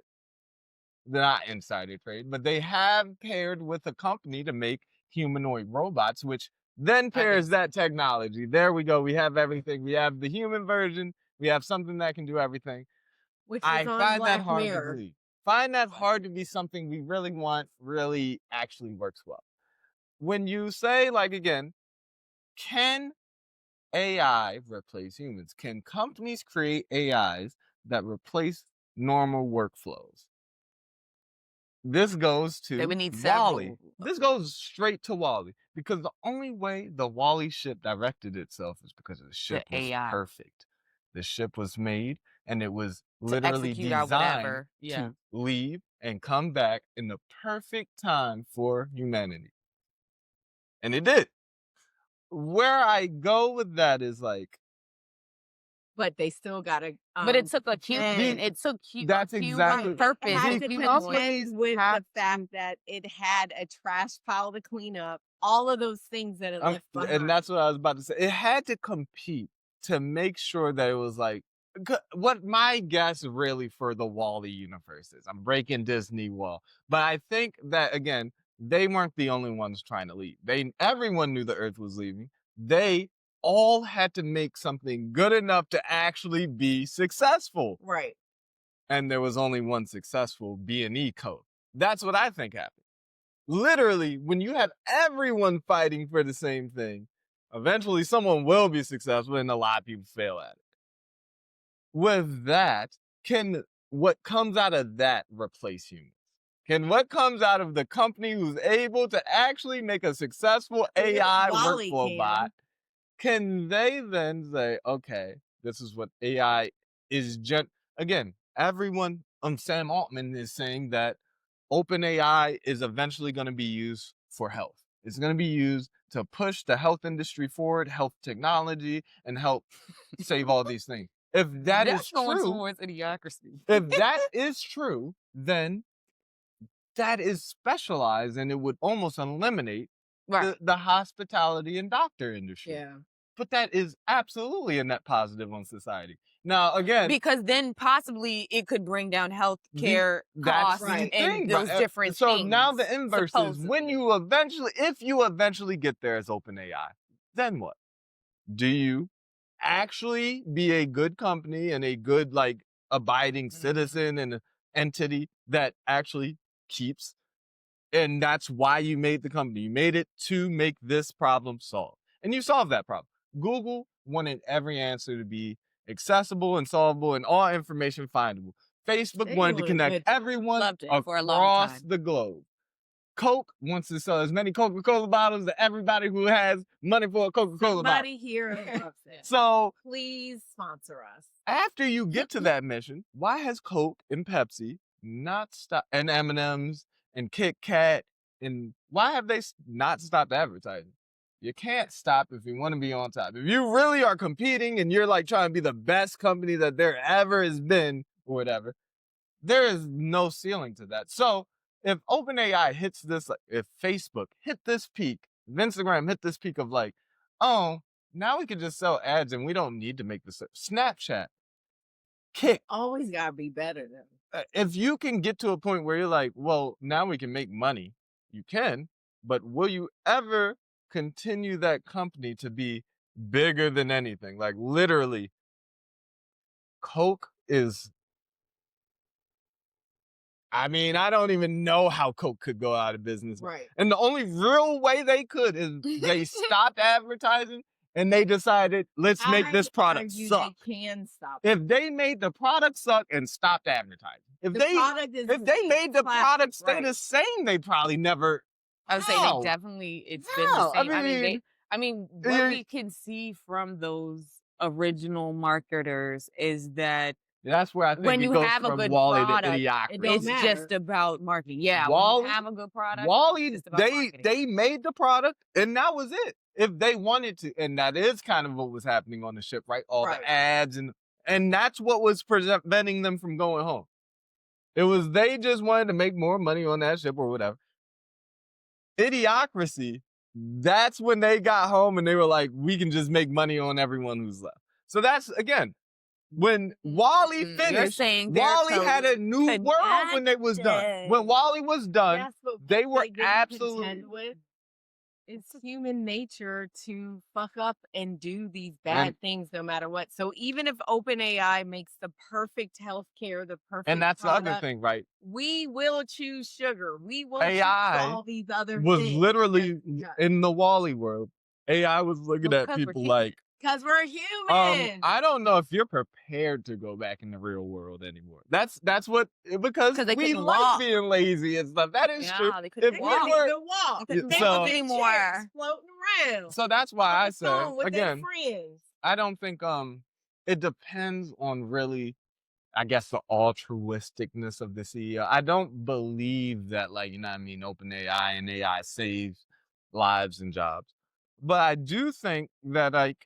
not insider trade, but they have paired with a company to make humanoid robots, which then pairs that technology. There we go. We have everything. We have the human version. We have something that can do everything. Which I was on find Black that hard to Mirror. believe. Find that hard to be something we really want, really actually works well. When you say, like, again, can AI replace humans? Can companies create AIs that replace normal workflows? This goes They to would need Wally. several. This goes straight to Wally because the only way the Wally ship directed itself is because the ship was AI. perfect. The ship was made and it was To literally execute out designed whatever. Yeah. to leave and come back in the perfect time for humanity. And it did. Where I go with that is like, But they still gotta. But it took a cute contend. It took cute That's a cute exactly- purpose. It These had If to you companies want- contend with have the fact that it had a trash pile to clean up, all of those things that it left behind. and that's what I was about to say. It had to compete to make sure that it was like, what my guess really for the Wall-E universe is. I'm breaking Disney wall, but I think that again, they weren't the only ones trying to leave. Everyone knew the Earth was leaving. They all had to make something good enough to actually be successful, Right. and there was only one successful B&E code. That's what I think happened. literally, when you have everyone fighting for the same thing, eventually someone will be successful and a lot of people fail at it. With that, can what comes out of that replace humans? Can what comes out of the company who's able to actually make a successful AI Wally workflow bot, can. can they then say, okay, this is what AI is again, everyone Sam Altman is saying that OpenAI is eventually going to be used for health. It's going to be used to push the health industry forward, health technology, and help save all these things. If that is That's going true, towards idiocracy. if that is true, then that is specialized and it would almost eliminate Right. the hospitality and doctor industry. Yeah. But that is absolutely a net positive on society. Now, again, Because then possibly it could bring down healthcare that's costs the Right. and thing. those different So things. now the inverse is when supposedly. if you eventually get there as OpenAI, then what? Do you actually be a good company and a good, like, abiding citizen and entity that actually keeps, and that's why you made the company. You made it to make this problem solved. And you solved that problem. Google wanted every answer to be accessible and solvable and all information findable. Facebook They wanted to doing a connect good job. everyone Loved it for a long across time. the globe. Coke wants to sell as many Coca-Cola bottles to everybody who has money for a Coca-Cola bottle. Somebody here loves it. So Please sponsor us. after you get to that mission, why has Coke and Pepsi not stopped, and M&M's and Kit Kat, and why have they not stopped advertising? You can't stop if you want to be on top. If you really are competing and you're like trying to be the best company that there ever has been or whatever, there is no ceiling to that. So if OpenAI hits this, like, if Facebook hit this peak, if Instagram hit this peak of like, oh, now we can just sell ads and we don't need to make this. Snapchat, Kick. Always gotta be better than. If you can get to a point where you're like, well, now we can make money, you can, but will you ever continue that company to be bigger than anything? Like, literally, Coke is, I mean, I don't even know how Coke could go out of business. Right. And the only real way they could is they stopped advertising and they decided, let's make this product suck. They can stop. If they made the product suck and stopped advertising, if The they product is if they made the plastic, product stay right. the same, they probably never. I would say No. they definitely, it's been the No, same. I mean, what you're- we can see from those original marketers is that That's where I think when it you goes have a from good Wally product, to Idiocracy. it don't it's matter. just about marketing. Yeah, when Wally- you have a good product, Wally, it's just about they marketing. made the product and that was it. If they wanted to, and that is kind of what was happening on the ship, right? All Right. the ads and that's what was preventing them from going home. It was they just wanted to make more money on that ship or whatever. Idiocracy, that's when they got home and they were like, we can just make money on everyone who's left. So that's, again, when Wally You're finished, saying they're Wally had a new world when they was done. When connected. Wally was done, That's what they were didn't absolutely. contend with. It's human nature to fuck up and do these bad And- things no matter what. So even if OpenAI makes the perfect healthcare, the perfect And that's the product, other thing, right? we will choose sugar. We will AI choose all these other Was things. literally in the Wally world. AI was looking at Because we're people human. like, because we're human. I don't know if you're prepared to go back in the real world anymore. That's what, because 'Cause they we couldn't like walk. being lazy and stuff. That is true. Yeah, they couldn't If They we couldn't were- even walk. You couldn't They so- was in anymore. chairs floating around. So that's why on I the say, phone with their again, friends. I don't think it depends on really, I guess, the altruisticness of the CEO. I don't believe that, like, you know what I mean, OpenAI and AI saves lives and jobs. But I do think that, like,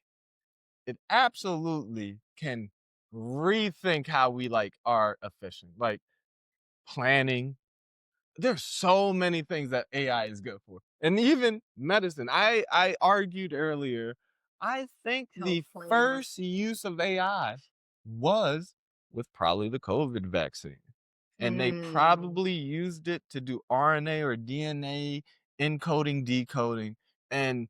it absolutely can rethink how we, like, are efficient. Like, planning. There's so many things that AI is good for. And even medicine. I argued earlier, I think Health the planning. first use of AI was with probably the COVID vaccine. And they probably used it to do RNA or DNA encoding, decoding, and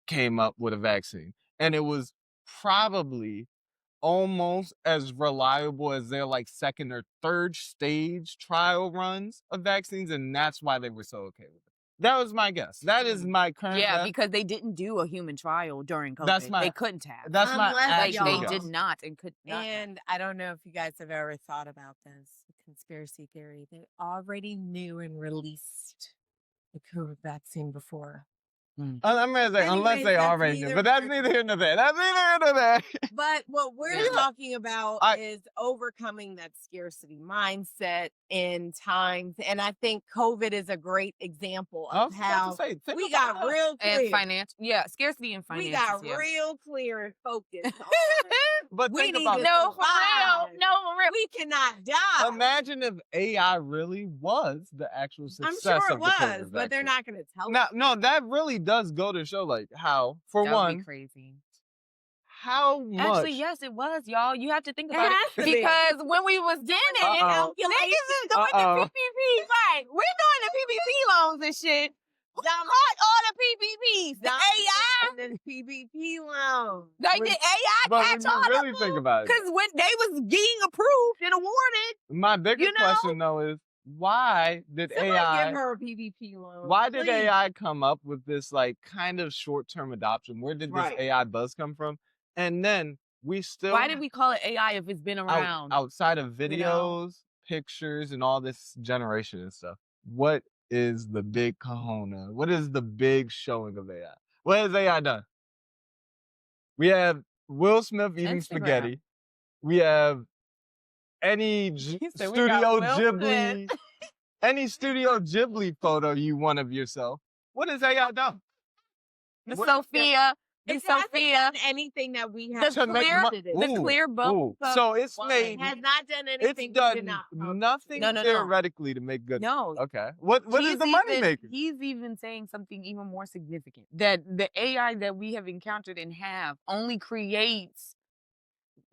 came up with a vaccine. And it was probably almost as reliable as their like second or third stage trial runs of vaccines, and that's why they were so okay with it. That was my guess. That is my current Yeah, guess. because they didn't do a human trial during COVID. That's my- they couldn't have. That's my Unless like actual they y'all- guess. did not and could not. And I don't know if you guys have ever thought about this conspiracy theory. They already knew and released the COVID vaccine before. I'm gonna say, unless Anyways, they that's already knew, neither but that's here neither here nor there. That's neither here nor there. But what we're Yeah. talking about I- is overcoming that scarcity mindset in times. And I think COVID is a great example I of was about how to say, think we about got that. real And clear. financial, yeah, scarcity and We finances. got yeah. real clear and focused. But we think need about to it. No, for real. survive. No, for real. We cannot die. Imagine if AI really was the actual I'm success sure it of the COVID was, but they're vaccine. not going to tell Now, us. no, that really does go to show, like, how, for That would be one, crazy. how much. Actually, yes, it was, y'all. You have to think It about has it to be. because when we was doing it, Uh-oh. niggas is doing Uh-oh. the PPP. Right, we're doing the PPP loans and shit. Who caught all the PPPs? The AI? And then PPP loans. Like When- the AI But when catch you all really of think them? about it, Because when they was getting approved and awarded, my bigger you know? question, though, is why did Somebody AI... give her a PPP loan. Why did please. AI come up with this like kind of short-term adoption? Where did Right. this AI buzz come from? And then we still why did we call it AI if it's been around? outside of You videos, know? pictures, and all this generation and stuff. What is the big kahuna? What is the big showing of AI? What has AI done? We have Will Smith eating Instagram. spaghetti. We have any He said we Studio got Will Ghibli, any Studio Ghibli photo you want of yourself. What has AI done? The What- Sophia, the It hasn't Sophia, done anything that we have To make clear- mo- the clear bubble cup So it's wine. made. has not done anything. It's we did done not promise. nothing No, no, no. theoretically to make good. no. Okay. What is He's the money even- maker? He's even saying something even more significant that the AI that we have encountered and have only creates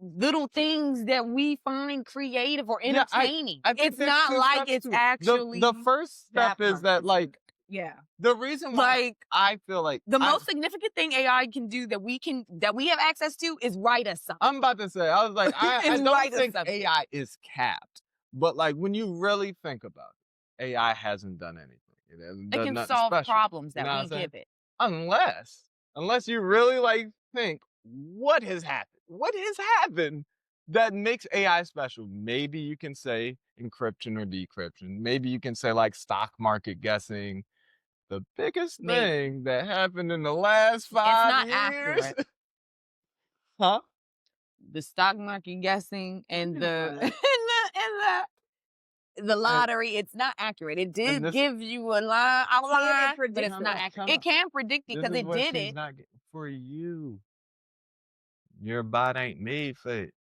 little things that we find creative or Yeah, entertaining. I think It's there's not two like steps it's to it. actually The first step that is part that is- like Yeah. the reason why like I feel like the I- most significant thing AI can do that we have access to is write us something. I'm about to say, I was like, I It's don't right or think something. AI is capped, but like when you really think about it, AI hasn't done anything. It hasn't It done can nothing solve special. problems You that know what we I'm saying? give it. Unless you really like think what has happened that makes AI special. Maybe you can say encryption or decryption. Maybe you can say like stock market guessing. The biggest Maybe. thing that happened in the last 5 not years. accurate. Huh? The stock market guessing and can the find and the lottery, it's not accurate. It did this- give you a line outline, but predict it's it? not Come accurate. on. It can predict it This because is it what did she's it. not getting for you. Your bot ain't made for it.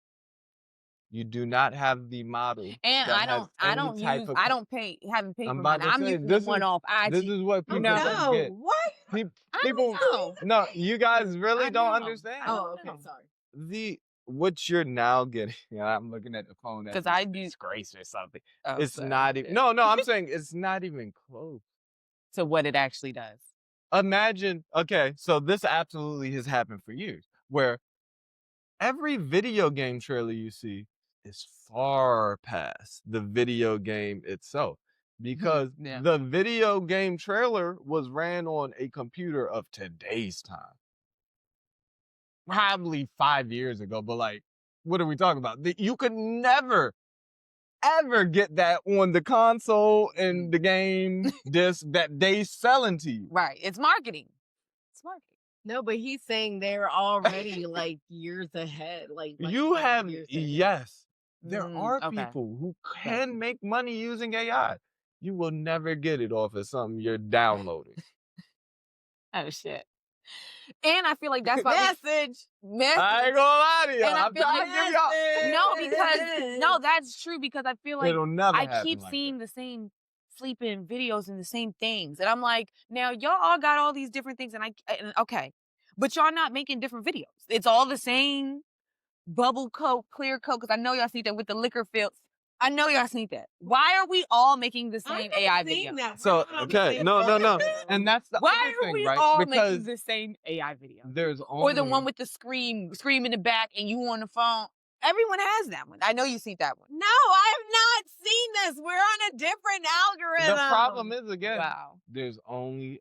You do not have the model. And that I has don't I any don't type use of- I don't pay haven't paid I'm for about mine. to I'm say, using this the one is- off IG. This is what Oh, people know? don't no. get. What? Pe- I People, know. no, you guys really I don't know. understand. I Oh, don't okay. know. Sorry. What you're now getting. Yeah, I'm looking at the phone. Because as I a use disgrace or something. oh, It's sorry. not even. No, I'm saying it's not even close. to what it actually does. Imagine, okay, so this absolutely has happened for years, where every video game trailer you see is far past the video game itself. Because Yeah. the video game trailer was ran on a computer of today's time. Probably 5 years ago, but like, what are we talking about? You could never, ever get that on the console and the game disc that they selling to you. Right. It's marketing. It's marketing. No, but he's saying they're already like years ahead. Like You have, years ahead. yes, there Mm, are okay. people who can make money using AI. You will never get it off of something you're downloading. Oh shit. And I feel like that's why Message. message. I ain't gonna lie to y'all. And I I'm feel trying like to give y'all. no, because no, that's true because I feel like It'll never I happen keep like seeing the same sleeping videos and the same things. And I'm like, now y'all all got all these different things and okay. But y'all not making different videos. It's all the same bubble coat, clear coat, because I know y'all see that with the liquor fills. I know y'all seen that. Why are we all making the same AI video? So, okay, no. And that's the Why other are thing, we right? all Because making the same AI video? there's only... Or the one with the scream in the back and you on the phone. Everyone has that one. I know you see that one. No, I have not seen this. We're on a different algorithm. The problem is, again, Wow. there's only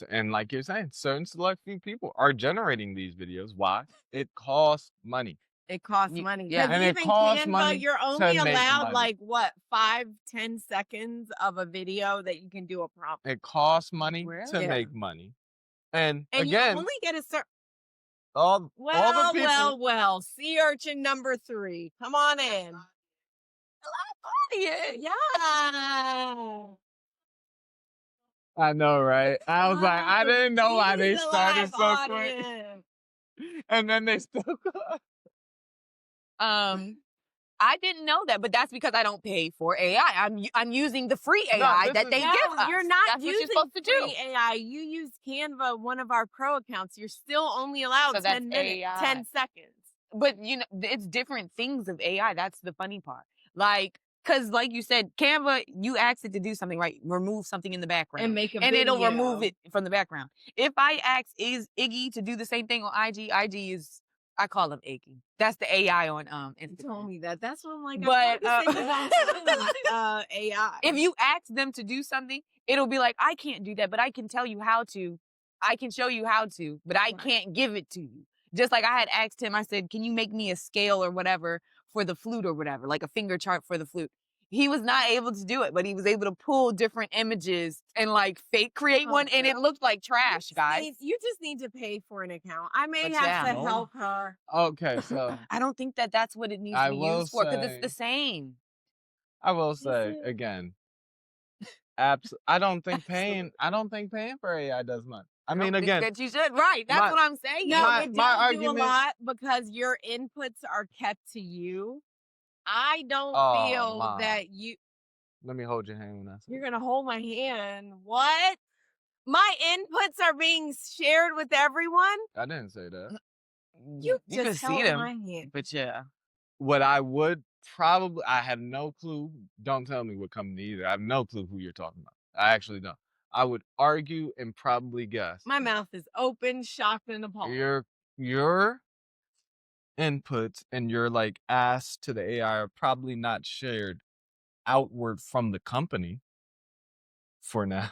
and like you're saying, certain select few people are generating these videos. Why? It costs money. It costs You- money. yeah. 'Cause And it even costs Canva, money you're to only make allowed money. like what, 5-10 seconds of a video that you can do a prompt. It costs money to Really? Yeah. make money. And And again, you only get a certain. all the Well, people. well. Sea urchin number 3. Come on in. Yeah. Yeah. I know, right? I was like, I didn't know why they He's a started live so quick. audience. And then they still I didn't know that, but that's because I don't pay for AI. I'm using the free No, AI this that is- they No, give us. you're not That's what using you're supposed to do. free AI. You use Canva, one of our pro accounts. You're still only allowed So that's 10 minutes, AI. 10 seconds. But you know, it's different things of AI. That's the funny part. Like, cause like you said, Canva, you ask it to do something, right? Remove something in the background. And make a and it'll remove video. it from the background. If I ask Iggy to do the same thing on IG is, I call him Iggy. That's the AI on You Instagram. told me that. That's what I'm like. But, I thought you said you don't AI. If you ask them to do something, it'll be like, I can't do that, but I can tell you how to. I can show you how to, but I Right. can't give it to you. Just like I had asked him, I said, can you make me a scale or whatever for the flute or whatever, like a finger chart for the flute? He was not able to do it, but he was able to pull different images and like fake create one, and it looked like trash, guys. You just need to pay for an account. I may But have yeah, to no. help her. Okay, so I don't think that that's what it needs I to be will used for, because it's say- the same. I will say it? again, I don't think paying for AI does much. I mean, don't think again, that you should. Right, that's my- what I'm saying. No, My- it my does do a argument- lot because your inputs are kept to you. I don't Oh, feel Mom. that you. let me hold your hand when I say You're gonna hold my hand. What? My inputs are being shared with everyone. I didn't say that. You can just see held them, my hand. but yeah. What I would probably, I have no clue. Don't tell me what company either. I have no clue who you're talking about. I actually don't. I would argue and probably guess My mouth is open, shocked, and appalled. your inputs and your like ask to the AI are probably not shared outward from the company for now.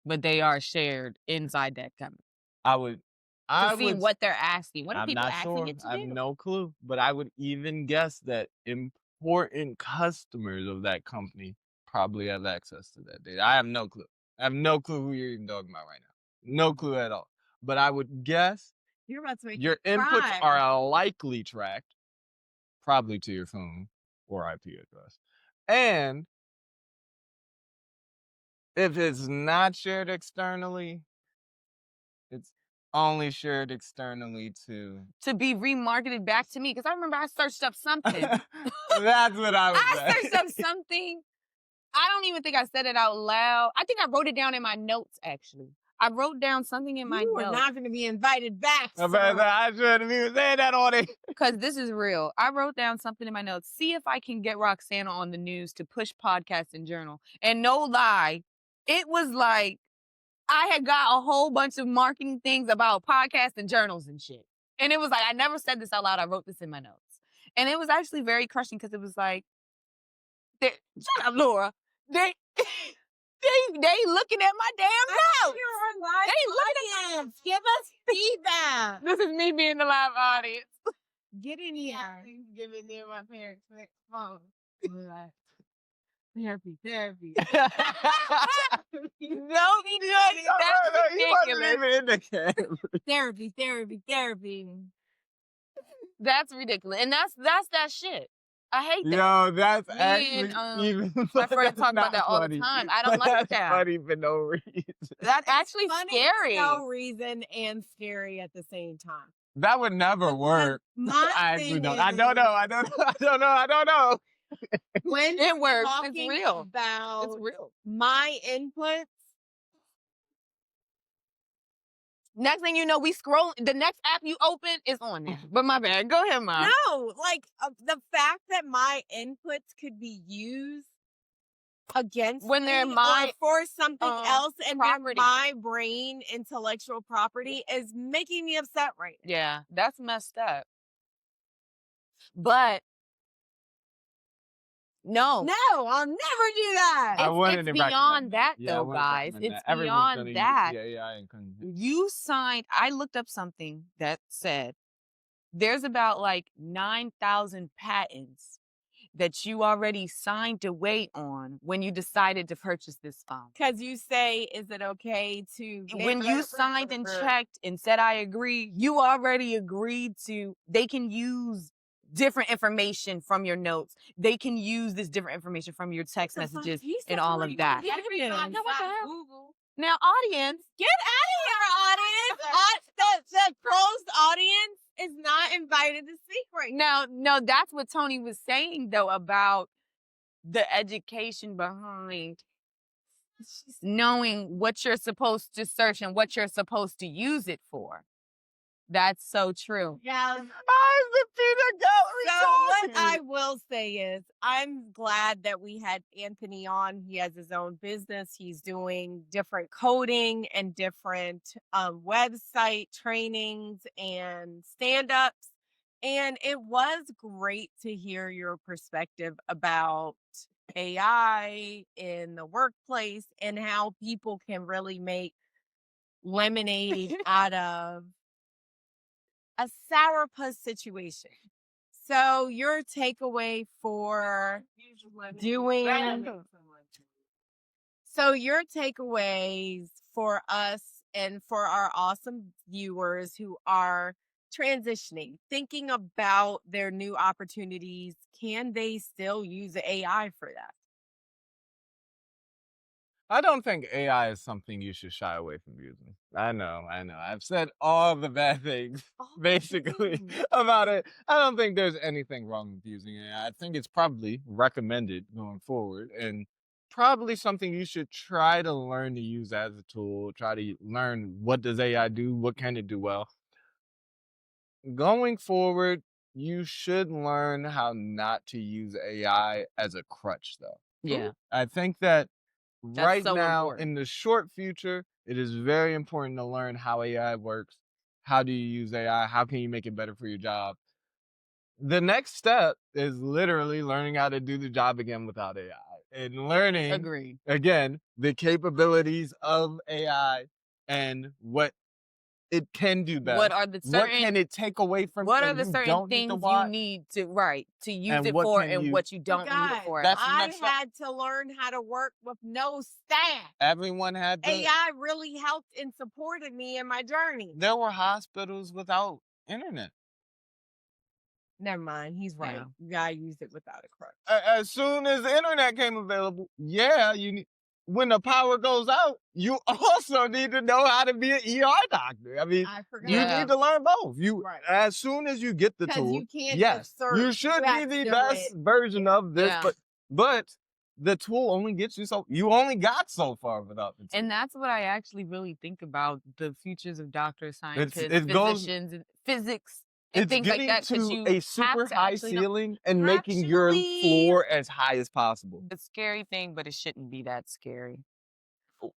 But they are shared inside that company I would to see what they're asking. What are I'm people not asking sure. it to I have do? no clue. But I would even guess that important customers of that company probably have access to that data. I have no clue. I have no clue who you're even talking about right now. No clue at all. But I would guess You're about to make your me inputs cry. are likely tracked, probably to your phone or IP address. And if it's not shared externally, it's only shared externally to To be remarketed back to me, because I remember I searched up something. That's what I was I saying. searched up something. I don't even think I said it out loud. I think I wrote it down in my notes, actually. I wrote down something in my You are notes. not going to be invited back. I shouldn't even say that on it. Because this is real. I wrote down something in my notes. See if I can get Roxana on the news to push podcast and journal. And no lie, it was like I had got a whole bunch of marketing things about podcasts and journals and shit. And it was like, I never said this out loud. I wrote this in my notes. And it was actually very crushing because it was like, shut up, Laura. They looking at my damn notes. They looking at Give us feedback. This is me being the live audience. Get in here. Give it near my parents' phone. Therapy. Don't be doing it. That's ridiculous. Therapy. That's ridiculous. And that's that shit. I hate that. Yo, that's Me actually and, even. My friends talk about not that all the funny. time. I don't like That's that. funny for no reason. That's actually Funny scary. for no reason and scary at the same time. That would never work. My I actually thing don't. I is, don't know. When It works. It's talking real. about It's real. my inputs, Next thing you know, we scroll. The next app you open is on there. But my bad. Go ahead, Mom. no, like the fact that my inputs could be used against When they're me my, or for something else and they're property. my brain intellectual property is making me upset right now. Yeah, that's messed up. But No. No, I'll never do that. I It's wouldn't beyond recommend that, Yeah, I though, wouldn't guys. recommend It's that. Everyone's gonna beyond use that. the AI and You signed I looked up something that said there's about, like, 9,000 patents that you already signed away on when you decided to purchase this phone. Because you say, is it okay to When you signed and checked and said, "I agree," you already agreed to they can use different information from your notes. They can use this different information from your text messages and all of that. Everybody Now, what the hell? Google. Now, audience, Get out of here, audience. The closed audience is not invited to speak right now. no, that's what Tony was saying, though, about the education behind knowing what you're supposed to search and what you're supposed to use it for. That's so true. Yeah. I'm the peanut gallery. So what I will say is I'm glad that we had Anthony on. He has his own business. He's doing different coding and different website trainings and stand-ups. And it was great to hear your perspective about AI in the workplace and how people can really make lemonade out of a sourpuss situation. So your takeaway for your takeaways for us and for our awesome viewers who are transitioning, thinking about their new opportunities, can they still use AI for that? I don't think AI is something you should shy away from using. I know. I've said all the bad things, basically, about it. I don't think there's anything wrong with using AI. I think it's probably recommended going forward and probably something you should try to learn to use as a tool, try to learn what does AI do, what can it do well. Going forward, you should learn how not to use AI as a crutch, though. Yeah. I think that right so now, important. in the short future, it is very important to learn how AI works. How do you use AI? How can you make it better for your job? The next step is literally learning how to do the job again without AI and learning, Agreed. again, the capabilities of AI and what it can do better. What are the What certain can it take away from what that are the you certain don't need to things you watch? need to use And it what for can and you- what you don't need it Guys, for? That's the I next step. had to learn how to work with no staff. Everyone had to. AI really helped and supported me in my journey. There were hospitals without internet. Never mind. He's right. Yeah. You gotta use it without a crutch. As soon as the internet came available, yeah, you need. When the power goes out, you also need to know how to be an ER doctor. I mean, I forgot. you Yeah. need to learn both. You Right. As soon as you get the 'Cause tool, you can't yes, just search. you should You be have the to best do it. version of this, Yeah. but the tool only gets you so. You only got so far without the tool. And that's what I actually really think about the futures of doctors, scientists, it goes- physicians, and physics, and It's things like getting that. 'Cause to you a have super to high actually know- ceiling and making your Actually- floor as high as possible. It's a scary thing, but it shouldn't be that scary. So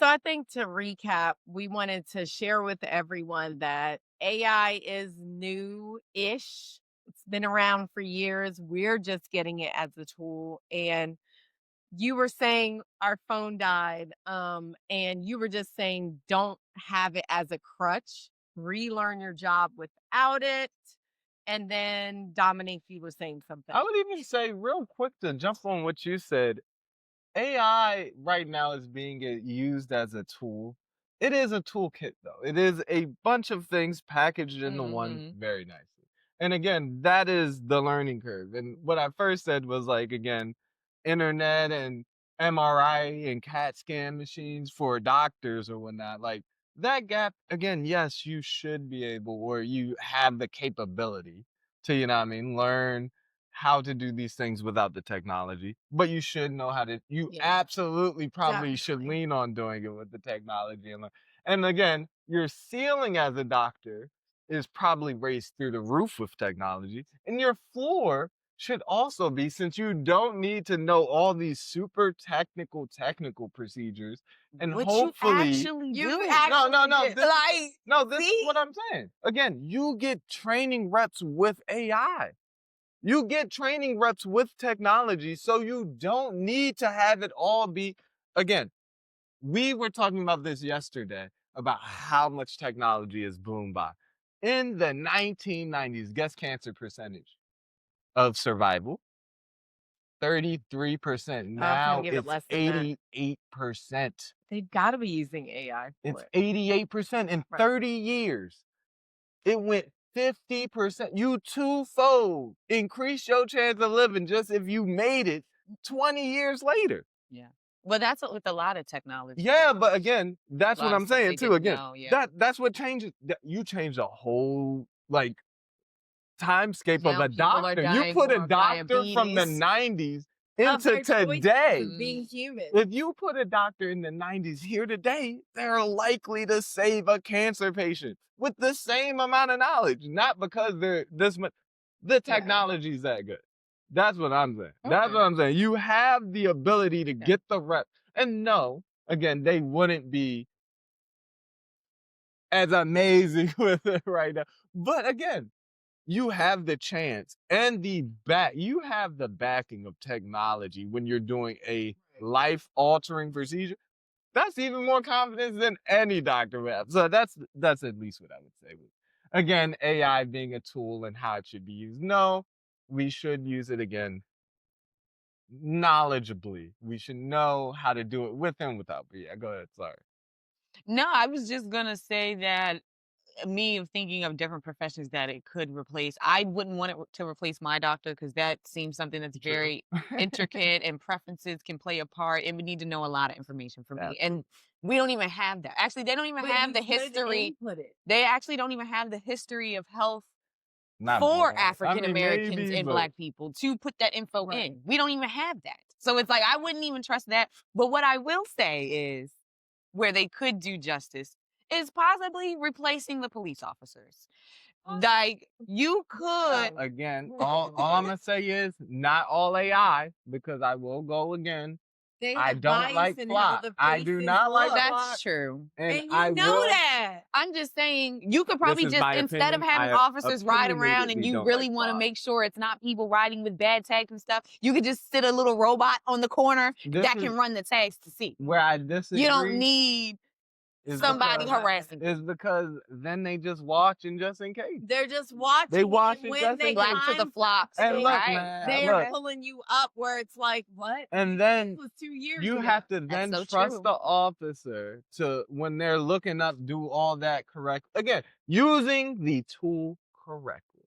I think to recap, we wanted to share with everyone that AI is new-ish. It's been around for years. We're just getting it as a tool. And you were saying our phone died, and you were just saying don't have it as a crutch. Relearn your job without it. And then Dominique, you were saying something. I would even say, real quick, to jump on what you said, AI right now is being used as a tool. It is a toolkit, though. It is a bunch of things packaged into one very nicely. And again, that is the learning curve. And what I first said was, like, again, internet and MRI and CAT scan machines for doctors or whatnot. Like, that gap, again, yes, you should be able, or you have the capability to, learn how to do these things without the technology, but you should know how to. You Yeah. absolutely probably should Definitely. lean on doing it with the technology, and again, your ceiling as a doctor is probably raised through the roof with technology, and your floor should also be, since you don't need to know all these super technical procedures, and What hopefully you actually You do. actually no, did. this See? is what I'm saying. Again, you get training reps with AI. You get training reps with technology, so you don't need to have it all be, again, we were talking about this yesterday about how much technology is boomed by. In the 1990s, guess cancer percentage of survival? 33%. I was gonna Now give it it's less than that. 88%. They've got to be using AI for It's it. 88% in Right. 30 years. It went 50%. You twofold increase your chance of living just if you made it 20 years later. Yeah. Well, that's with a lot of technology. Yeah, but again, A that's what lot of I'm stuff they saying too. didn't Again, know. Yeah. that's what changes. You change the whole like timescape of Now a people are doctor. You dying put a more of doctor from the diabetes. 90s Of into their choices today. of being human. If you put a doctor in the 90s here today, they're likely to save a cancer patient with the same amount of knowledge, not because they're this much. The Yeah. technology's that good. That's what I'm saying. That's Okay. what I'm saying. You have the ability to Yeah. get the rep. And no, again, they wouldn't be as amazing with it right now. But again, you have the chance and you have the backing of technology when you're doing a life-altering procedure. That's even more confidence than any doctor would have. So that's at least what I would say. Again, AI being a tool and how it should be used. No, we should use it again knowledgeably. We should know how to do it with and without. But yeah, go ahead. Sorry. No, I was just gonna say that me of thinking of different professions that it could replace. I wouldn't want it to replace my doctor because that seems something that's True. very intricate and preferences can play a part. It would need to know a lot of information from me. And we don't even have that. Actually, they don't even But have you the could history. input it. They actually don't even have the history of health Not for bad. African I mean, Americans maybe, and but Black people to put that info Right. in. We don't even have that. So it's like I wouldn't even trust that. But what I will say is where they could do justice is possibly replacing the police officers. Like you could again, all I'm gonna say is not all AI, because I will go again. They I have don't bias like in how plot. the I do faces not like look. plot, that's true. and And I you know will. that. I'm just saying you could This probably is just my instead of opinion. having I officers ride around and opinionated you don't really like want to plot. make sure it's not people riding with bad tags and stuff, you could just sit a little robot on the corner This that is can run the tags to see. where I disagree. You don't need is somebody because- harassing. Is because then they just watching just in case. They're just watching. They watch and it when just they in Black case. to the time flocks. And look, right? man, they're look. pulling you up where it's like, what? And then This was 2 years you ago. have to then so trust true. the officer to, when they're looking up, do all that correct. Again, using the tool correctly.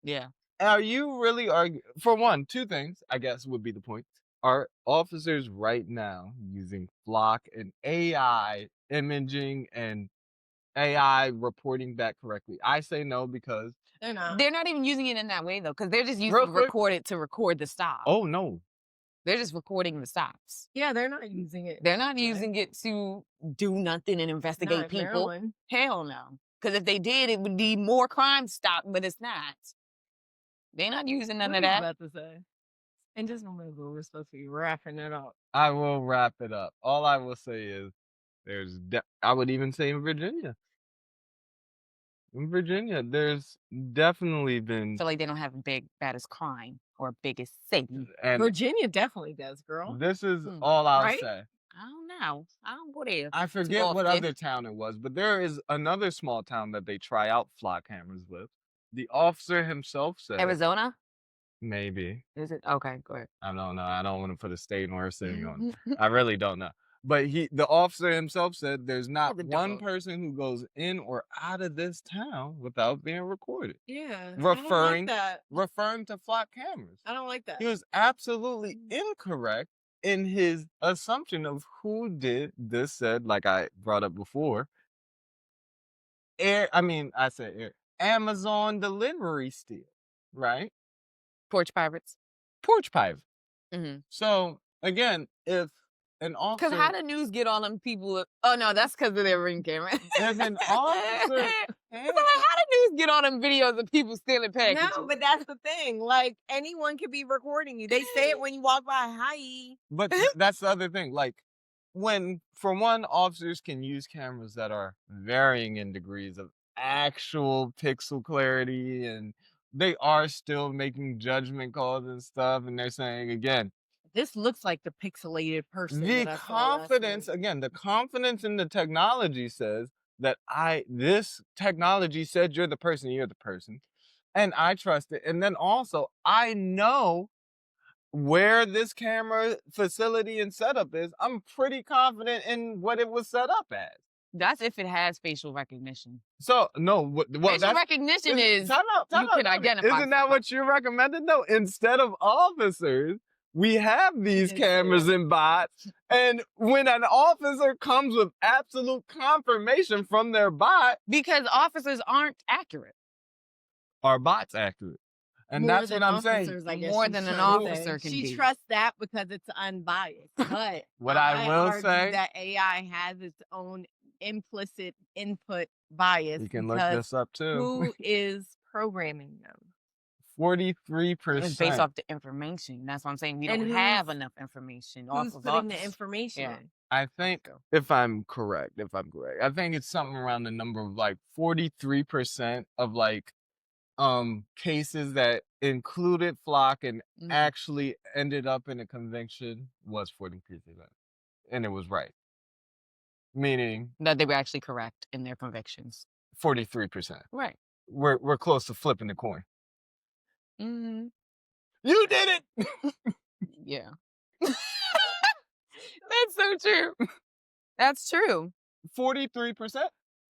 Yeah. Are you really arguing? For one, two things, I guess, would be the point. Are officers right now using Flock and AI imaging and AI reporting back correctly? I say no because They're not. They're not even using it in that way though, because they're just using Real quick. record it to record the stop. Oh no. They're just recording the stops. Yeah, they're not using it. They're not using it to do nothing and investigate Not in people. Maryland. Hell no. Because if they did, it would be more crime stopped, but it's not. They're not using none What of were you that. about to say? And just remember, we're supposed to be wrapping it up. I will wrap it up. All I will say is I would even say in Virginia. In Virginia, there's definitely I been, feel like they don't have big baddest crime or biggest city. and Virginia definitely does, girl. this is all I'll Right? say. I don't know. I don't go there. I forget what often. other town it was, but there is another small town that they try out flock cameras with. The officer himself said, Arizona? maybe. Is it? Okay, go ahead. I don't know. I don't want to put a state or a city on it. I really don't know. But the officer himself said there's not the one dog. person who goes in or out of this town without being recorded. Yeah. Referring- I don't like that. Referring to flock cameras. I don't like that. He was absolutely incorrect in his assumption of who did this said, like I brought up before. Amazon delivery steal, right? Porch pirates. Porch pirate. Mm-hmm. So again, if an officer, Because how the news get all them people? Oh no, that's because of their ring camera. if an officer, So like, how the news get all them videos of people stealing packages? No, but that's the thing. Like, anyone could be recording you. They say it when you walk by. Hi. but that's the other thing. Like, when, for one, officers can use cameras that are varying in degrees of actual pixel clarity and they are still making judgment calls and stuff, and they're saying again, This looks like the pixelated person the that I saw last confidence week. again, the confidence in the technology says that this technology said you're the person, and I trust it. And then also, I know where this camera facility and setup is. I'm pretty confident in what it was set up as. That's if it has facial recognition. So no, well, Facial that's recognition is time out, you can time out. identify Isn't that someone. what you're recommending though? Instead of officers, we have these Yes, cameras sir. and bots, and when an officer comes with absolute confirmation from their bot, Because officers aren't accurate. our bot's accurate. And More that's what than I'm saying. officers, I guess More she's than an trying to officer say. can She be. trusts that because it's unbiased. But What I will argue say- that AI has its own implicit input bias You can look because this up too. who is programming them? 43%. It's based off the information. That's what I'm saying. We And don't have who's- enough information off Who's of putting the us. information Yeah. in? I think if I'm correct, I think it's something around the number of like 43% of like cases that included flock and Mhm. actually ended up in a conviction was 43%. And it was right. Meaning That they were actually correct in their convictions. 43%. Right. We're close to flipping the coin. Hmm. You did it. Yeah. That's so true. That's true. 43%.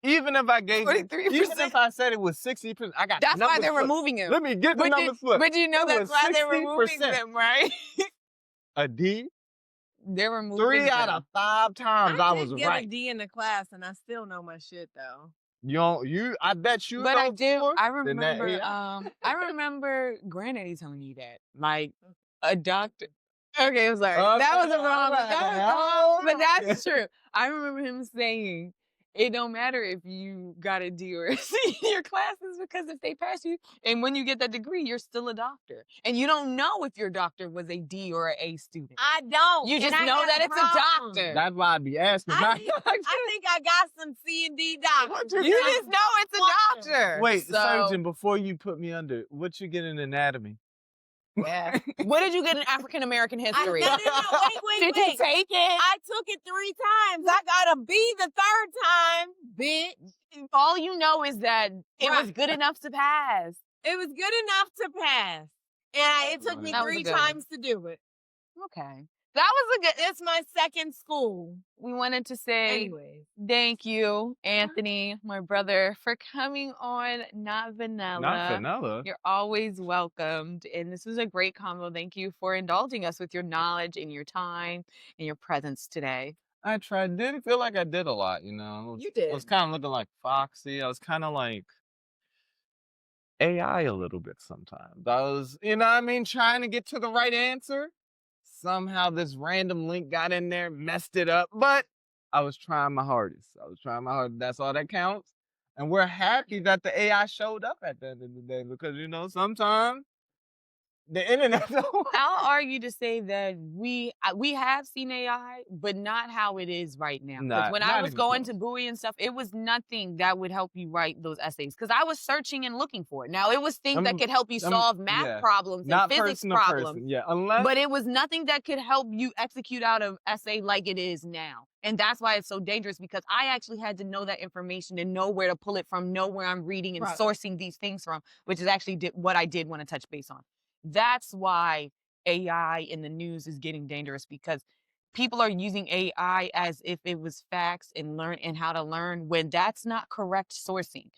Even if I gave it, 43%. even if I said it was 60%, I got That's why numbers they're flipped. removing him. Let me get the numbers flipped. But you know It that's was why they're removing 60%. them, right? A D. They're removing 3 out them. of 5 times I was did get right. a D in the class, and I still know my shit though. I bet you But I know do. more I than that remember. AI. I remember Granddaddy telling me that, like a doctor. Okay, I'm sorry. Okay, That was a wrong. alright, That was wrong. But alright. that's true. I remember him saying, "It don't matter if you got a D or a C in your classes because if they pass you, and when you get that degree, you're still a doctor, and you don't know if your doctor was a D or an A student. I don't. You and just I know got that a it's problem. a doctor. That's why I be asking. I not think, doctor. I think I got some C and D doctors. You just know it's a Function. doctor. Wait, So- surgeon, before you put me under, what you get in anatomy? Yeah. What did you get in African American history? No, wait, Did you wait. take it? I took it 3 times. I got a B the 3rd time, bitch. All you know is that it was Right. good enough to pass. It was good enough to pass. And it took me That was a 3 good one. times to do it. Okay. That was a good. It's my second school. We wanted to say Anyways. thank you, Anthony, my brother, for coming on Not Vanilla. Not vanilla. You're always welcomed. And this was a great combo. Thank you for indulging us with your knowledge and your time and your presence today. I tried. Didn't feel like I did a lot, you know. You I was did. kind of looking like Foxy. I was kind of like AI a little bit sometimes. I was, you know what I mean, trying to get to the right answer. Somehow this random link got in there, messed it up, but I was trying my hardest. That's all that counts. And we're happy that the AI showed up at the end of the day because, you know, sometimes the internet don't. I'll argue to say that we have seen AI, but not how it is right now. 'Cause Not- when I not was even going close. to Bowie and stuff, it was nothing that would help you write those essays. Because I was searching and looking for it. Now it was things that could help you solve math yeah. problems Not and physics person to problems. person. Yeah, unless But it was nothing that could help you execute out an essay like it is now. And that's why it's so dangerous because I actually had to know that information and know where to pull it from, know where I'm reading and Right. sourcing these things from, which is actually what I did want to touch base on. That's why AI in the news is getting dangerous because people are using AI as if it was facts and how to learn when that's not correct sourcing.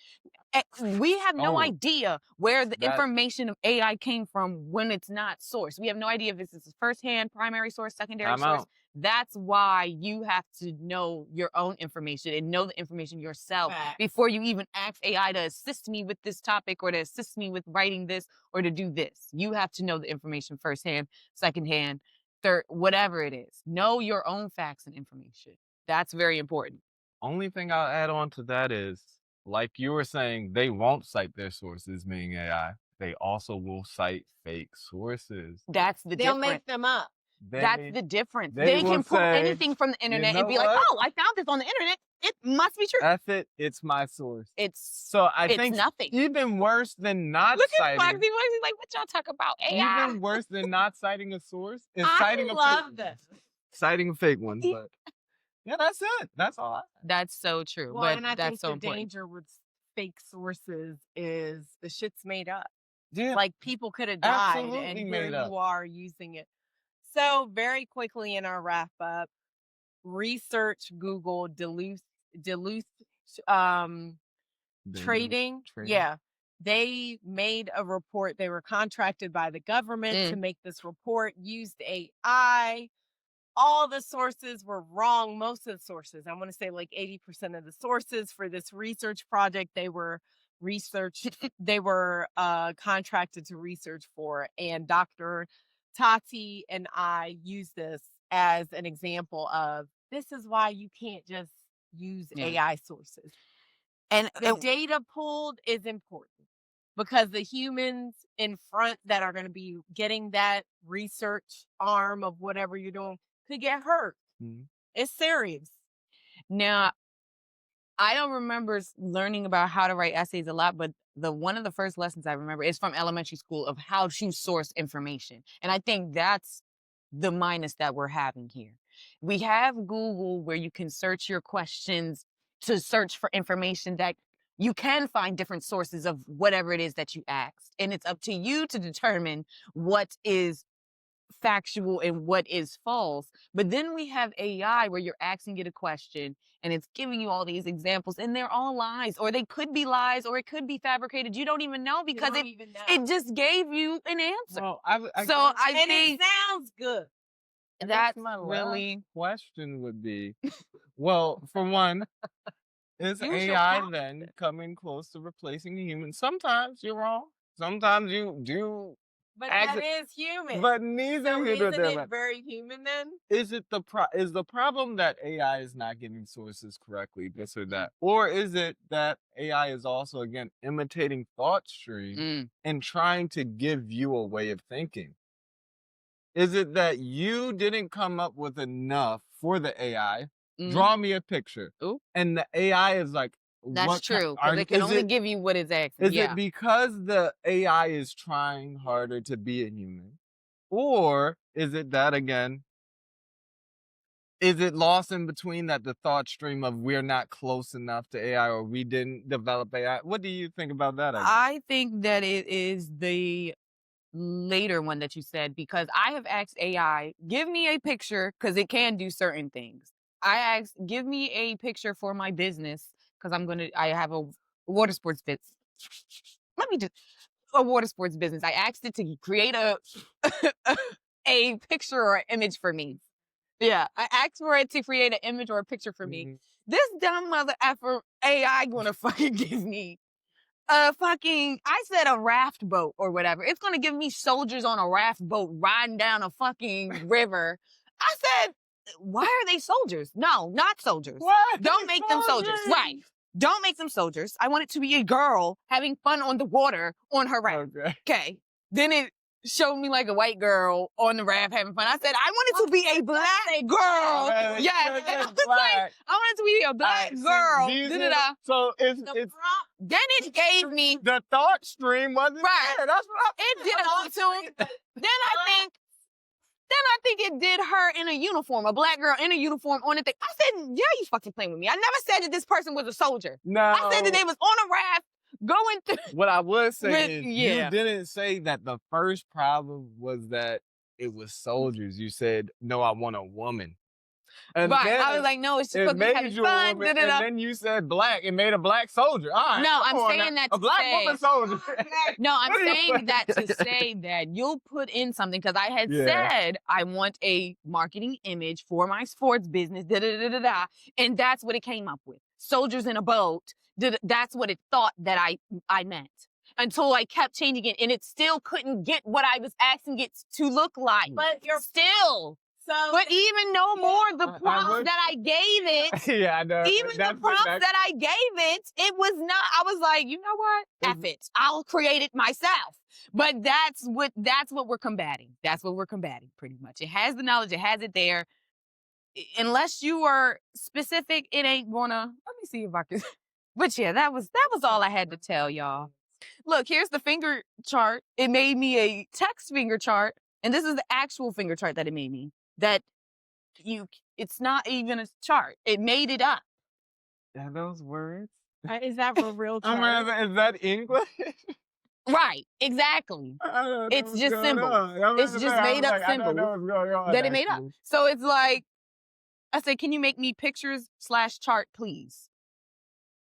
We have no Oh. idea where the That- information of AI came from when it's not sourced. We have no idea if this is a first-hand, primary source, secondary I'm source. out. That's why you have to know your own information and know the information yourself Facts. before you even ask AI to assist me with this topic or to assist me with writing this or to do this. You have to know the information firsthand, secondhand, third, whatever it is. Know your own facts and information. That's very important. Only thing I'll add on to that is, like you were saying, they won't cite their sources, meaning AI. They also will cite fake sources. That's the They'll difference. make them up. That's the difference. they They will can pull say, anything from the internet know and be like, what? oh, I found this on the internet. It must be true. F it, it's my source. It's So I think nothing. even worse than not Look at citing, Foxy. He's like, what y'all talk about? AI. even worse than not citing a source is I citing a love fake, this. citing a fake one. But yeah, that's it. That's all. That's so true. Well, but and I that's think so the important. danger with fake sources is the shit's made up. Yeah, Like people could have died, absolutely and here made up. you are using it. So very quickly in our wrap up, research Google Duluth trading. Yeah. They made a report. They were contracted by the government to make this report, used AI. All the sources were wrong. Most of the sources, I want to say like 80% of the sources for this research project, they were contracted to research for. And Dr. Tati and I use this as an example of this is why you can't just use AI sources. And the data pulled is important because the humans in front that are going to be getting that research arm of whatever you're doing could get hurt. It's serious. Now, I don't remember learning about how to write essays a lot, but one of the first lessons I remember is from elementary school of how to source information. And I think that's the minus that we're having here. We have Google where you can search your questions to search for information that you can find different sources of whatever it is that you asked. And it's up to you to determine what is factual and what is false. But then we have AI where you're asking it a question and it's giving you all these examples and they're all lies, or they could be lies, or it could be fabricated. You don't even know because it just gave you an answer. Well, it sounds good. That's my really question would be, well, for one, is AI then coming close to replacing the human? Sometimes you're wrong. Sometimes you do. But that is human. But neither so here nor isn't there. it very human then? Is the problem that AI is not giving sources correctly, this or that? Or is it that AI is also, again, imitating thought stream and trying to give you a way of thinking? Is it that you didn't come up with enough for the AI? Draw me a picture. And the AI is like, that's true. Because it can only give you what it's asking. Is it because the AI is trying harder to be a human? Or is it that, again, is it lost in between that the thought stream of we're not close enough to AI or we didn't develop AI? What do you think about that? I think that it is the later one that you said, because I have asked AI, give me a picture, because it can do certain things. I asked, give me a picture for my business, because I have a water sports business. A water sports business. I asked it to create a picture or an image for me. Yeah, I asked for it to create an image or a picture for me. This dumb mother effer AI gonna fucking give me I said a raft boat or whatever. It's gonna give me soldiers on a raft boat riding down a fucking river. I said, why are they soldiers? No, not soldiers. What? Don't make them soldiers. Right. Don't make them soldiers. I want it to be a girl having fun on the water on her raft. Okay. Then it showed me like a white girl on the raft having fun. I said, I want it to be a black girl. Yes. I want it to be a black girl. So it's then it gave me the thought stream wasn't there. That's what it did also. Then I think it did her in a uniform, a black girl in a uniform on the thing. I said, yeah, you fucking playing with me. I never said that this person was a soldier. No. I said that they was on a raft going through. What I would say is you didn't say that the first problem was that it was soldiers. You said, no, I want a woman. And right. I was like, no, it's just supposed to be having fun. And then you said black. It made a black soldier. All right. No, I'm saying that to a black woman soldier. No, I'm saying that to say that you'll put in something, because I had said I want a marketing image for my sports business, and that's what it came up with. Soldiers in a boat. That's what it thought that I meant. Until I kept changing it, and it still couldn't get what I was asking it to look like. But you're still. But even no more the prompts that I gave it. Yeah, I know. Even the prompts that I gave it was not. I was like, you know what? F it. I'll create it myself. But that's what we're combating. That's what we're combating, pretty much. It has the knowledge. It has it there. unless you are specific, it ain't gonna. Let me see if I can. But yeah, that was all I had to tell y'all. Look, here's the finger chart. It made me a text finger chart, and this is the actual finger chart that it made me. That it's not even a chart. It made it up. Are those words? Is that for real chart? Is that English? Right, exactly. It's just symbols. It's just made up symbols that it made up. So it's like, I said, can you make me pictures/chart, please?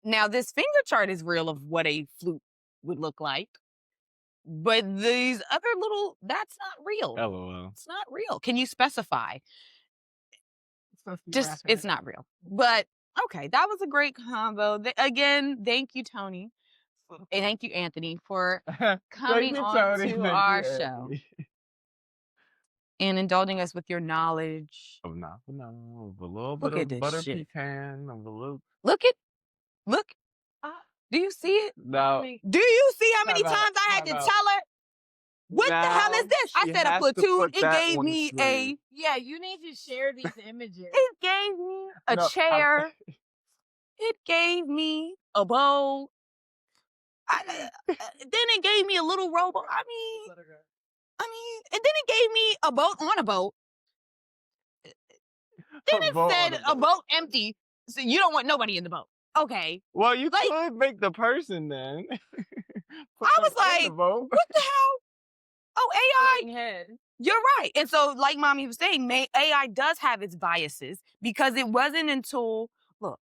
Now, this finger chart is real of what a flute would look like. But these other that's not real. LOL. It's not real. Can you specify? Just, it's not real. But okay, that was a great combo. Again, thank you, Tony. And thank you, Anthony, for coming on to our show and indulging us with your knowledge. Of no, a little Look bit at of this butter shit. pecan, of a little. Look. Do you see it? No. Do you see how many times I had to tell her? What the hell is this? I said a platoon. It gave me a. Yeah, you need to share these images. It gave me a chair. It gave me a bowl. Then it gave me a little rowboat. I mean, and then it gave me a boat on a boat. Then it said a boat empty, so you don't want nobody in the boat. Okay. Well, you could make the person then. I was like, what the hell? Oh, AI. You're right. And so, like Mommy was saying, AI does have its biases because it wasn't until, look,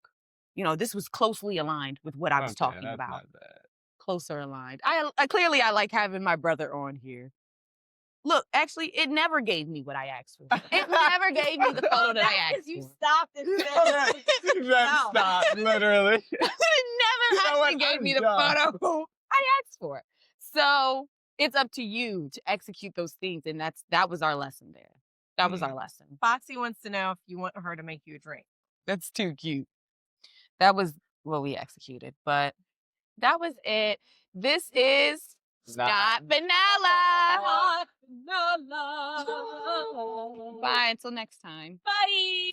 this was closely aligned with what I was talking about. Not bad. Closer aligned. I like having my brother on here. Look, actually, it never gave me what I asked for. It never gave me the photo that I asked for. You stopped and said, stop, literally. It never actually gave me the photo I asked for. So it's up to you to execute those things, and that was our lesson there. That was our lesson. Foxy wants to know if you want her to make you a drink. That's too cute. That was what we executed, but that was it. This is Not Vanilla. Bye until next time. Bye.